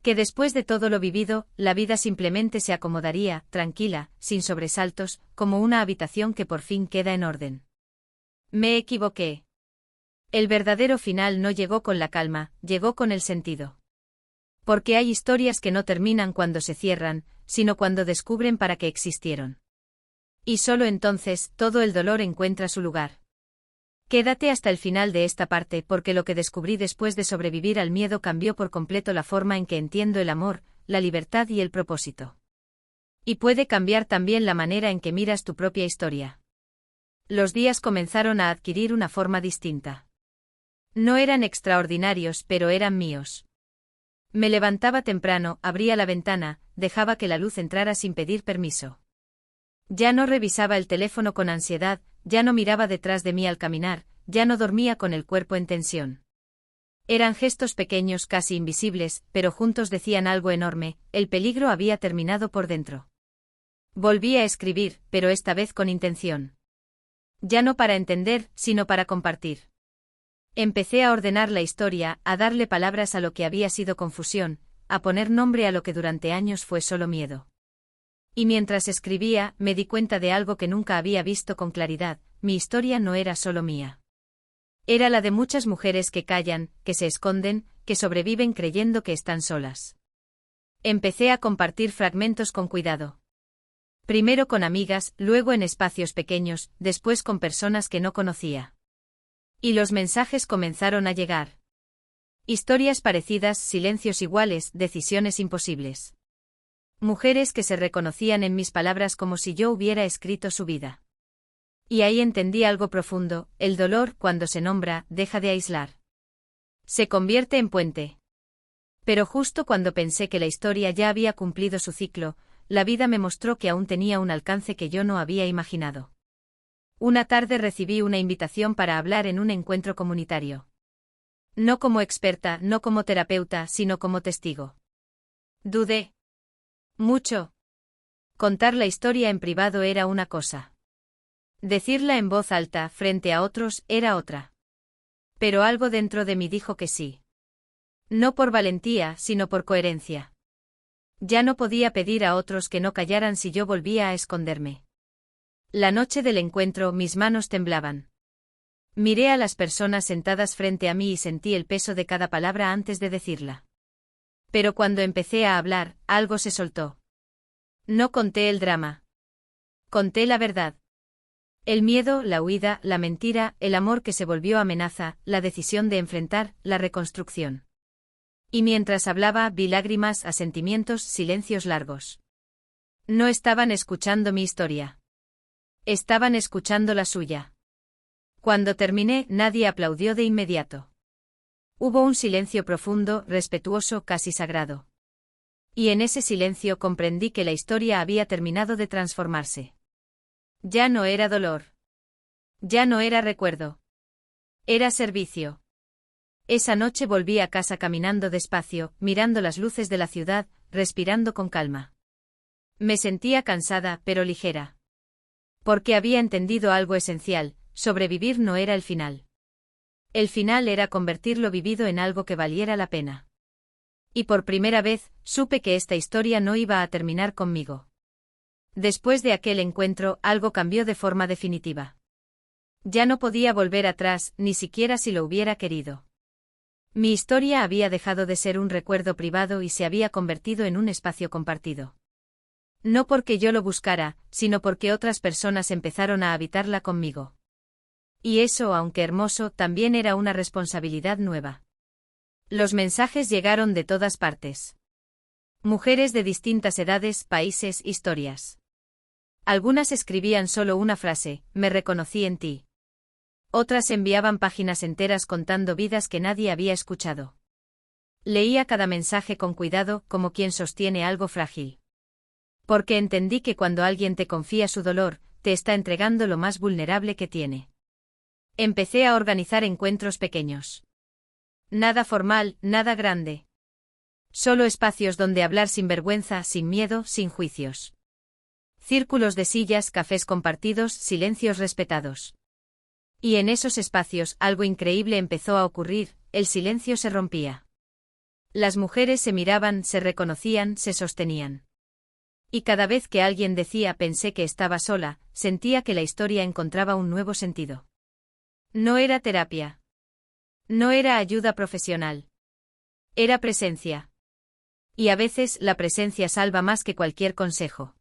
Que después de todo lo vivido, la vida simplemente se acomodaría, tranquila, sin sobresaltos, como una habitación que por fin queda en orden. Me equivoqué. El verdadero final no llegó con la calma, llegó con el sentido. Porque hay historias que no terminan cuando se cierran, sino cuando descubren para qué existieron. Y solo entonces, todo el dolor encuentra su lugar. Quédate hasta el final de esta parte porque lo que descubrí después de sobrevivir al miedo cambió por completo la forma en que entiendo el amor, la libertad y el propósito. Y puede cambiar también la manera en que miras tu propia historia. Los días comenzaron a adquirir una forma distinta. No eran extraordinarios, pero eran míos. Me levantaba temprano, abría la ventana, dejaba que la luz entrara sin pedir permiso. Ya no revisaba el teléfono con ansiedad, ya no miraba detrás de mí al caminar, ya no dormía con el cuerpo en tensión. Eran gestos pequeños casi invisibles, pero juntos decían algo enorme, el peligro había terminado por dentro. Volví a escribir, pero esta vez con intención. Ya no para entender, sino para compartir. Empecé a ordenar la historia, a darle palabras a lo que había sido confusión, a poner nombre a lo que durante años fue solo miedo. Y mientras escribía, me di cuenta de algo que nunca había visto con claridad, mi historia no era solo mía. Era la de muchas mujeres que callan, que se esconden, que sobreviven creyendo que están solas. Empecé a compartir fragmentos con cuidado. Primero con amigas, luego en espacios pequeños, después con personas que no conocía. Y los mensajes comenzaron a llegar. Historias parecidas, silencios iguales, decisiones imposibles. Mujeres que se reconocían en mis palabras como si yo hubiera escrito su vida. Y ahí entendí algo profundo, el dolor, cuando se nombra, deja de aislar. Se convierte en puente. Pero justo cuando pensé que la historia ya había cumplido su ciclo, la vida me mostró que aún tenía un alcance que yo no había imaginado. Una tarde recibí una invitación para hablar en un encuentro comunitario. No como experta, no como terapeuta, sino como testigo. Dudé. Mucho. Contar la historia en privado era una cosa. Decirla en voz alta, frente a otros, era otra. Pero algo dentro de mí dijo que sí. No por valentía, sino por coherencia. Ya no podía pedir a otros que no callaran si yo volvía a esconderme. La noche del encuentro mis manos temblaban. Miré a las personas sentadas frente a mí y sentí el peso de cada palabra antes de decirla. Pero cuando empecé a hablar, algo se soltó. No conté el drama. Conté la verdad. El miedo, la huida, la mentira, el amor que se volvió amenaza, la decisión de enfrentar, la reconstrucción. Y mientras hablaba vi lágrimas, asentimientos, silencios largos. No estaban escuchando mi historia. Estaban escuchando la suya. Cuando terminé, nadie aplaudió de inmediato. Hubo un silencio profundo, respetuoso, casi sagrado. Y en ese silencio comprendí que la historia había terminado de transformarse. Ya no era dolor. Ya no era recuerdo. Era servicio. Esa noche volví a casa caminando despacio, mirando las luces de la ciudad, respirando con calma. Me sentía cansada, pero ligera. Porque había entendido algo esencial: sobrevivir no era el final. El final era convertir lo vivido en algo que valiera la pena. Y por primera vez, supe que esta historia no iba a terminar conmigo. Después de aquel encuentro, algo cambió de forma definitiva. Ya no podía volver atrás, ni siquiera si lo hubiera querido. Mi historia había dejado de ser un recuerdo privado y se había convertido en un espacio compartido. No porque yo lo buscara, sino porque otras personas empezaron a habitarla conmigo. Y eso, aunque hermoso, también era una responsabilidad nueva. Los mensajes llegaron de todas partes. Mujeres de distintas edades, países, historias. Algunas escribían solo una frase: me reconocí en ti. Otras enviaban páginas enteras contando vidas que nadie había escuchado. Leía cada mensaje con cuidado, como quien sostiene algo frágil. Porque entendí que cuando alguien te confía su dolor, te está entregando lo más vulnerable que tiene. Empecé a organizar encuentros pequeños. Nada formal, nada grande. Solo espacios donde hablar sin vergüenza, sin miedo, sin juicios. Círculos de sillas, cafés compartidos, silencios respetados. Y en esos espacios algo increíble empezó a ocurrir: el silencio se rompía. Las mujeres se miraban, se reconocían, se sostenían. Y cada vez que alguien decía pensé que estaba sola, sentía que la historia encontraba un nuevo sentido. No era terapia. No era ayuda profesional. Era presencia. Y a veces la presencia salva más que cualquier consejo.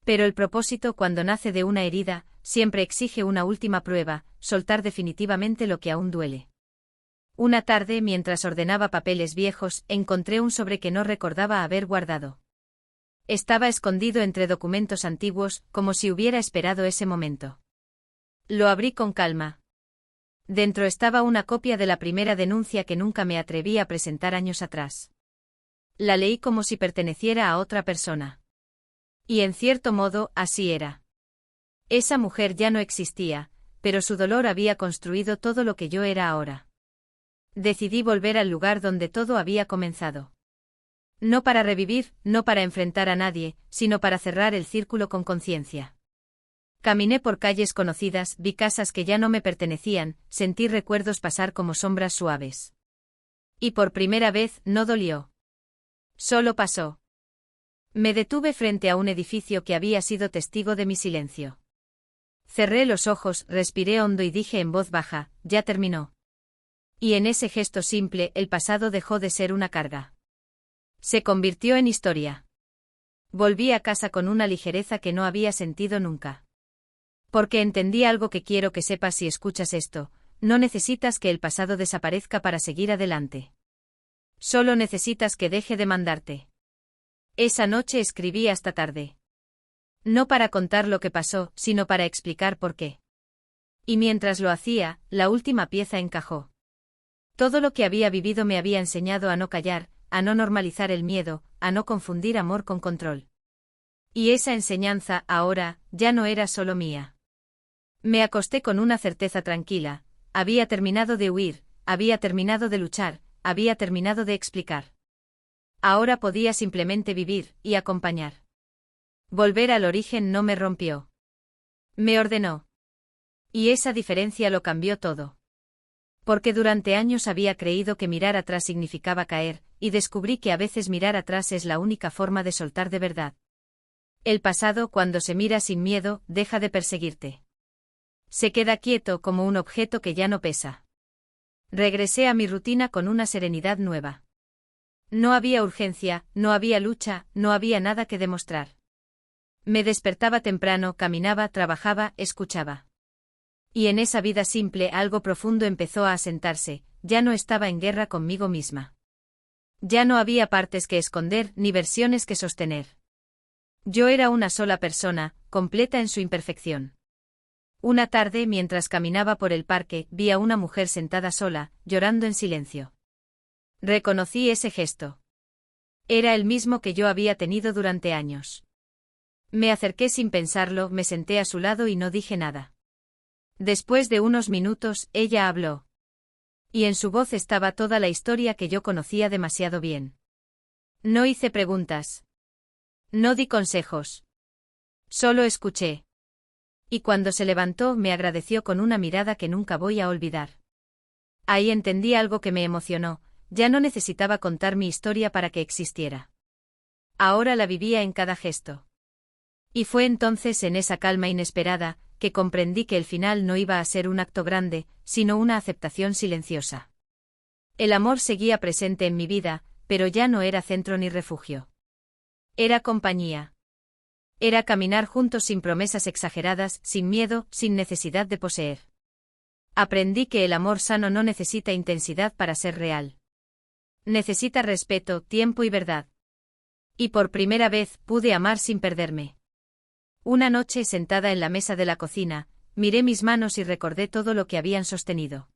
Pero el propósito, cuando nace de una herida, siempre exige una última prueba: soltar definitivamente lo que aún duele. Una tarde, mientras ordenaba papeles viejos, encontré un sobre que no recordaba haber guardado. Estaba escondido entre documentos antiguos, como si hubiera esperado ese momento. Lo abrí con calma. Dentro estaba una copia de la primera denuncia que nunca me atreví a presentar años atrás. La leí como si perteneciera a otra persona. Y en cierto modo, así era. Esa mujer ya no existía, pero su dolor había construido todo lo que yo era ahora. Decidí volver al lugar donde todo había comenzado. No para revivir, no para enfrentar a nadie, sino para cerrar el círculo con conciencia. Caminé por calles conocidas, vi casas que ya no me pertenecían, sentí recuerdos pasar como sombras suaves. Y por primera vez, no dolió. Solo pasó. Me detuve frente a un edificio que había sido testigo de mi silencio. Cerré los ojos, respiré hondo y dije en voz baja: ya terminó. Y en ese gesto simple, el pasado dejó de ser una carga. Se convirtió en historia. Volví a casa con una ligereza que no había sentido nunca. Porque entendí algo que quiero que sepas si escuchas esto: no necesitas que el pasado desaparezca para seguir adelante. Solo necesitas que deje de mandarte. Esa noche escribí hasta tarde. No para contar lo que pasó, sino para explicar por qué. Y mientras lo hacía, la última pieza encajó. Todo lo que había vivido me había enseñado a no callar, a no normalizar el miedo, a no confundir amor con control. Y esa enseñanza, ahora, ya no era solo mía. Me acosté con una certeza tranquila: había terminado de huir, había terminado de luchar, había terminado de explicar. Ahora podía simplemente vivir, y acompañar. Volver al origen no me rompió. Me ordenó. Y esa diferencia lo cambió todo. Porque durante años había creído que mirar atrás significaba caer, y descubrí que a veces mirar atrás es la única forma de soltar de verdad. El pasado, cuando se mira sin miedo, deja de perseguirte. Se queda quieto como un objeto que ya no pesa. Regresé a mi rutina con una serenidad nueva. No había urgencia, no había lucha, no había nada que demostrar. Me despertaba temprano, caminaba, trabajaba, escuchaba. Y en esa vida simple algo profundo empezó a asentarse, ya no estaba en guerra conmigo misma. Ya no había partes que esconder ni versiones que sostener. Yo era una sola persona, completa en su imperfección. Una tarde, mientras caminaba por el parque, vi a una mujer sentada sola, llorando en silencio. Reconocí ese gesto. Era el mismo que yo había tenido durante años. Me acerqué sin pensarlo, me senté a su lado y no dije nada. Después de unos minutos, ella habló. Y en su voz estaba toda la historia que yo conocía demasiado bien. No hice preguntas. No di consejos. Solo escuché. Y cuando se levantó me agradeció con una mirada que nunca voy a olvidar. Ahí entendí algo que me emocionó, ya no necesitaba contar mi historia para que existiera. Ahora la vivía en cada gesto. Y fue entonces, en esa calma inesperada, que comprendí que el final no iba a ser un acto grande, sino una aceptación silenciosa. El amor seguía presente en mi vida, pero ya no era centro ni refugio. Era compañía. Era caminar juntos sin promesas exageradas, sin miedo, sin necesidad de poseer. Aprendí que el amor sano no necesita intensidad para ser real. Necesita respeto, tiempo y verdad. Y por primera vez pude amar sin perderme. Una noche, sentada en la mesa de la cocina, miré mis manos y recordé todo lo que habían sostenido.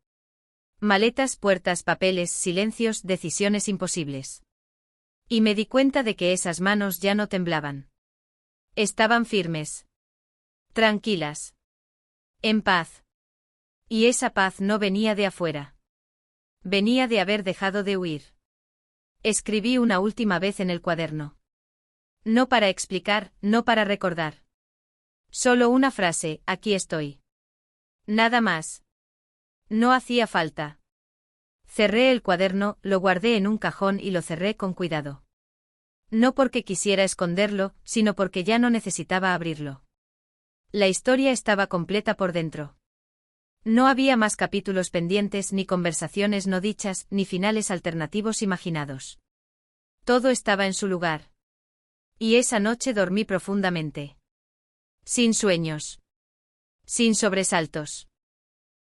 Maletas, puertas, papeles, silencios, decisiones imposibles. Y me di cuenta de que esas manos ya no temblaban. Estaban firmes. Tranquilas. En paz. Y esa paz no venía de afuera. Venía de haber dejado de huir. Escribí una última vez en el cuaderno. No para explicar, no para recordar. Solo una frase, aquí estoy. Nada más. No hacía falta. Cerré el cuaderno, lo guardé en un cajón y lo cerré con cuidado. No porque quisiera esconderlo, sino porque ya no necesitaba abrirlo. La historia estaba completa por dentro. No había más capítulos pendientes, ni conversaciones no dichas, ni finales alternativos imaginados. Todo estaba en su lugar. Y esa noche dormí profundamente. Sin sueños. Sin sobresaltos.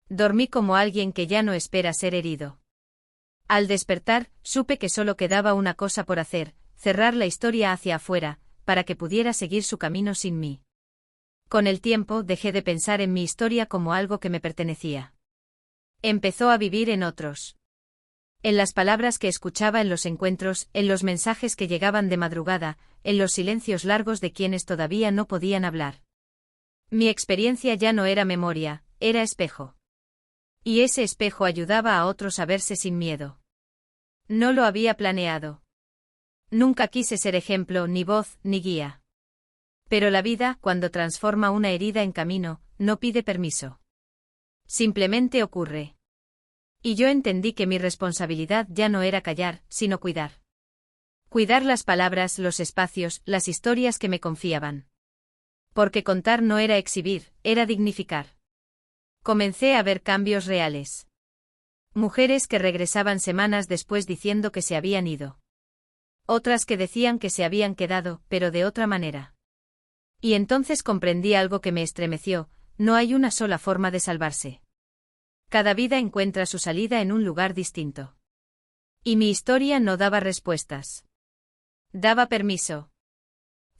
Dormí como alguien que ya no espera ser herido. Al despertar, supe que solo quedaba una cosa por hacer, cerrar la historia hacia afuera, para que pudiera seguir su camino sin mí. Con el tiempo dejé de pensar en mi historia como algo que me pertenecía. Empezó a vivir en otros. En las palabras que escuchaba en los encuentros, en los mensajes que llegaban de madrugada, en los silencios largos de quienes todavía no podían hablar. Mi experiencia ya no era memoria, era espejo. Y ese espejo ayudaba a otros a verse sin miedo. No lo había planeado. Nunca quise ser ejemplo, ni voz, ni guía. Pero la vida, cuando transforma una herida en camino, no pide permiso. Simplemente ocurre. Y yo entendí que mi responsabilidad ya no era callar, sino cuidar. Cuidar las palabras, los espacios, las historias que me confiaban. Porque contar no era exhibir, era dignificar. Comencé a ver cambios reales. Mujeres que regresaban semanas después diciendo que se habían ido. Otras que decían que se habían quedado, pero de otra manera. Y entonces comprendí algo que me estremeció, no hay una sola forma de salvarse. Cada vida encuentra su salida en un lugar distinto. Y mi historia no daba respuestas. Daba permiso.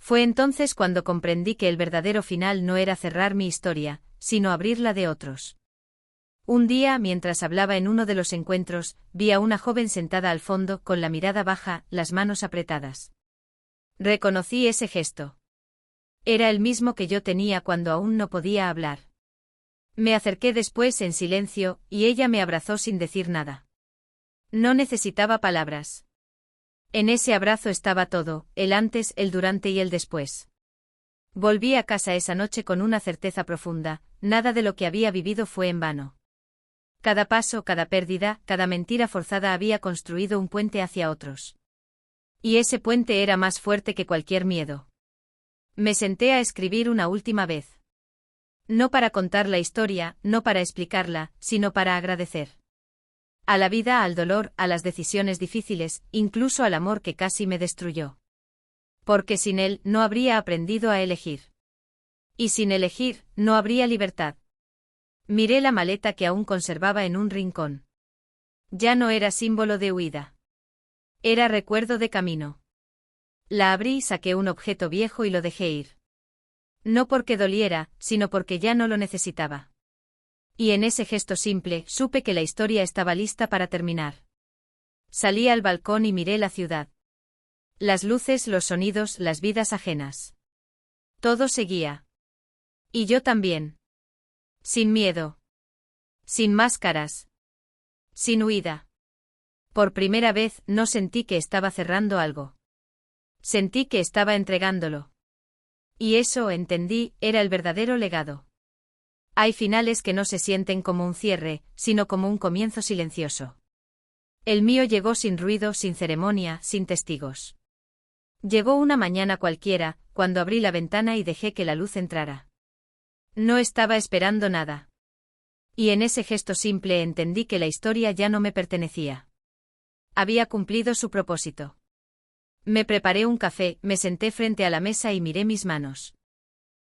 Fue entonces cuando comprendí que el verdadero final no era cerrar mi historia, sino abrirla de otros. Un día, mientras hablaba en uno de los encuentros, vi a una joven sentada al fondo, con la mirada baja, las manos apretadas. Reconocí ese gesto. Era el mismo que yo tenía cuando aún no podía hablar. Me acerqué después en silencio, y ella me abrazó sin decir nada. No necesitaba palabras. En ese abrazo estaba todo, el antes, el durante y el después. Volví a casa esa noche con una certeza profunda, nada de lo que había vivido fue en vano. Cada paso, cada pérdida, cada mentira forzada había construido un puente hacia otros. Y ese puente era más fuerte que cualquier miedo. Me senté a escribir una última vez. No para contar la historia, no para explicarla, sino para agradecer. A la vida, al dolor, a las decisiones difíciles, incluso al amor que casi me destruyó. Porque sin él no habría aprendido a elegir. Y sin elegir, no habría libertad. Miré la maleta que aún conservaba en un rincón. Ya no era símbolo de huida. Era recuerdo de camino. La abrí, saqué un objeto viejo y lo dejé ir. No porque doliera, sino porque ya no lo necesitaba. Y en ese gesto simple, supe que la historia estaba lista para terminar. Salí al balcón y miré la ciudad. Las luces, los sonidos, las vidas ajenas. Todo seguía. Y yo también. Sin miedo. Sin máscaras. Sin huida. Por primera vez no sentí que estaba cerrando algo. Sentí que estaba entregándolo. Y eso, entendí, era el verdadero legado. Hay finales que no se sienten como un cierre, sino como un comienzo silencioso. El mío llegó sin ruido, sin ceremonia, sin testigos. Llegó una mañana cualquiera, cuando abrí la ventana y dejé que la luz entrara. No estaba esperando nada. Y en ese gesto simple entendí que la historia ya no me pertenecía. Había cumplido su propósito. Me preparé un café, me senté frente a la mesa y miré mis manos.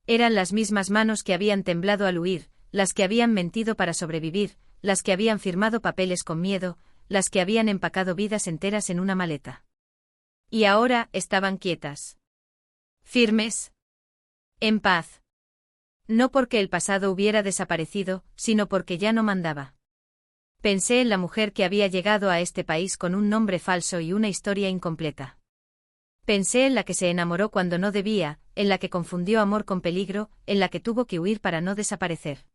Eran las mismas manos que habían temblado al huir, las que habían mentido para sobrevivir, las que habían firmado papeles con miedo, las que habían empacado vidas enteras en una maleta. Y ahora estaban quietas. Firmes. En paz. No porque el pasado hubiera desaparecido, sino porque ya no mandaba. Pensé en la mujer que había llegado a este país con un nombre falso y una historia incompleta. Pensé en la que se enamoró cuando no debía, en la que confundió amor con peligro, en la que tuvo que huir para no desaparecer.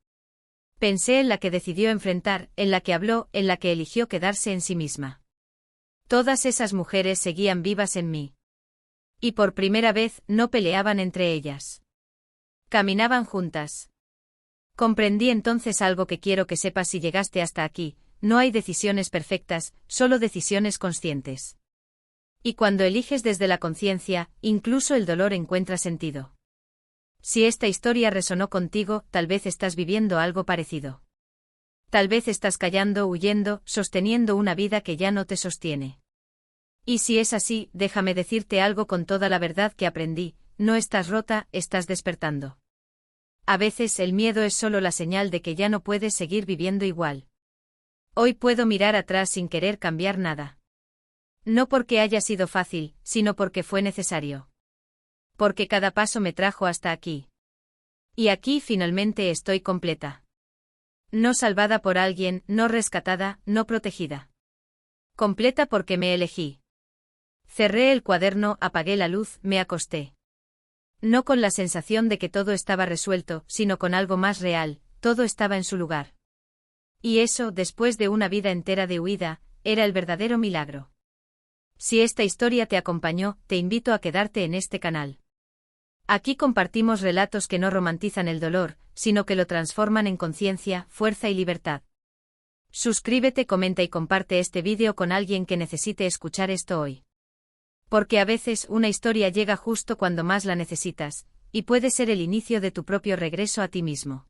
Pensé en la que decidió enfrentar, en la que habló, en la que eligió quedarse en sí misma. Todas esas mujeres seguían vivas en mí. Y por primera vez no peleaban entre ellas. Caminaban juntas. Comprendí entonces algo que quiero que sepas si llegaste hasta aquí: no hay decisiones perfectas, solo decisiones conscientes. Y cuando eliges desde la conciencia, incluso el dolor encuentra sentido. Si esta historia resonó contigo, tal vez estás viviendo algo parecido. Tal vez estás callando, huyendo, sosteniendo una vida que ya no te sostiene. Y si es así, déjame decirte algo con toda la verdad que aprendí: no estás rota, estás despertando. A veces el miedo es solo la señal de que ya no puedes seguir viviendo igual. Hoy puedo mirar atrás sin querer cambiar nada. No porque haya sido fácil, sino porque fue necesario. Porque cada paso me trajo hasta aquí. Y aquí finalmente estoy completa. No salvada por alguien, no rescatada, no protegida. Completa porque me elegí. Cerré el cuaderno, apagué la luz, me acosté. No con la sensación de que todo estaba resuelto, sino con algo más real: todo estaba en su lugar. Y eso, después de una vida entera de huida, era el verdadero milagro. Si esta historia te acompañó, te invito a quedarte en este canal. Aquí compartimos relatos que no romantizan el dolor, sino que lo transforman en conciencia, fuerza y libertad. Suscríbete, comenta y comparte este vídeo con alguien que necesite escuchar esto hoy. Porque a veces una historia llega justo cuando más la necesitas, y puede ser el inicio de tu propio regreso a ti mismo.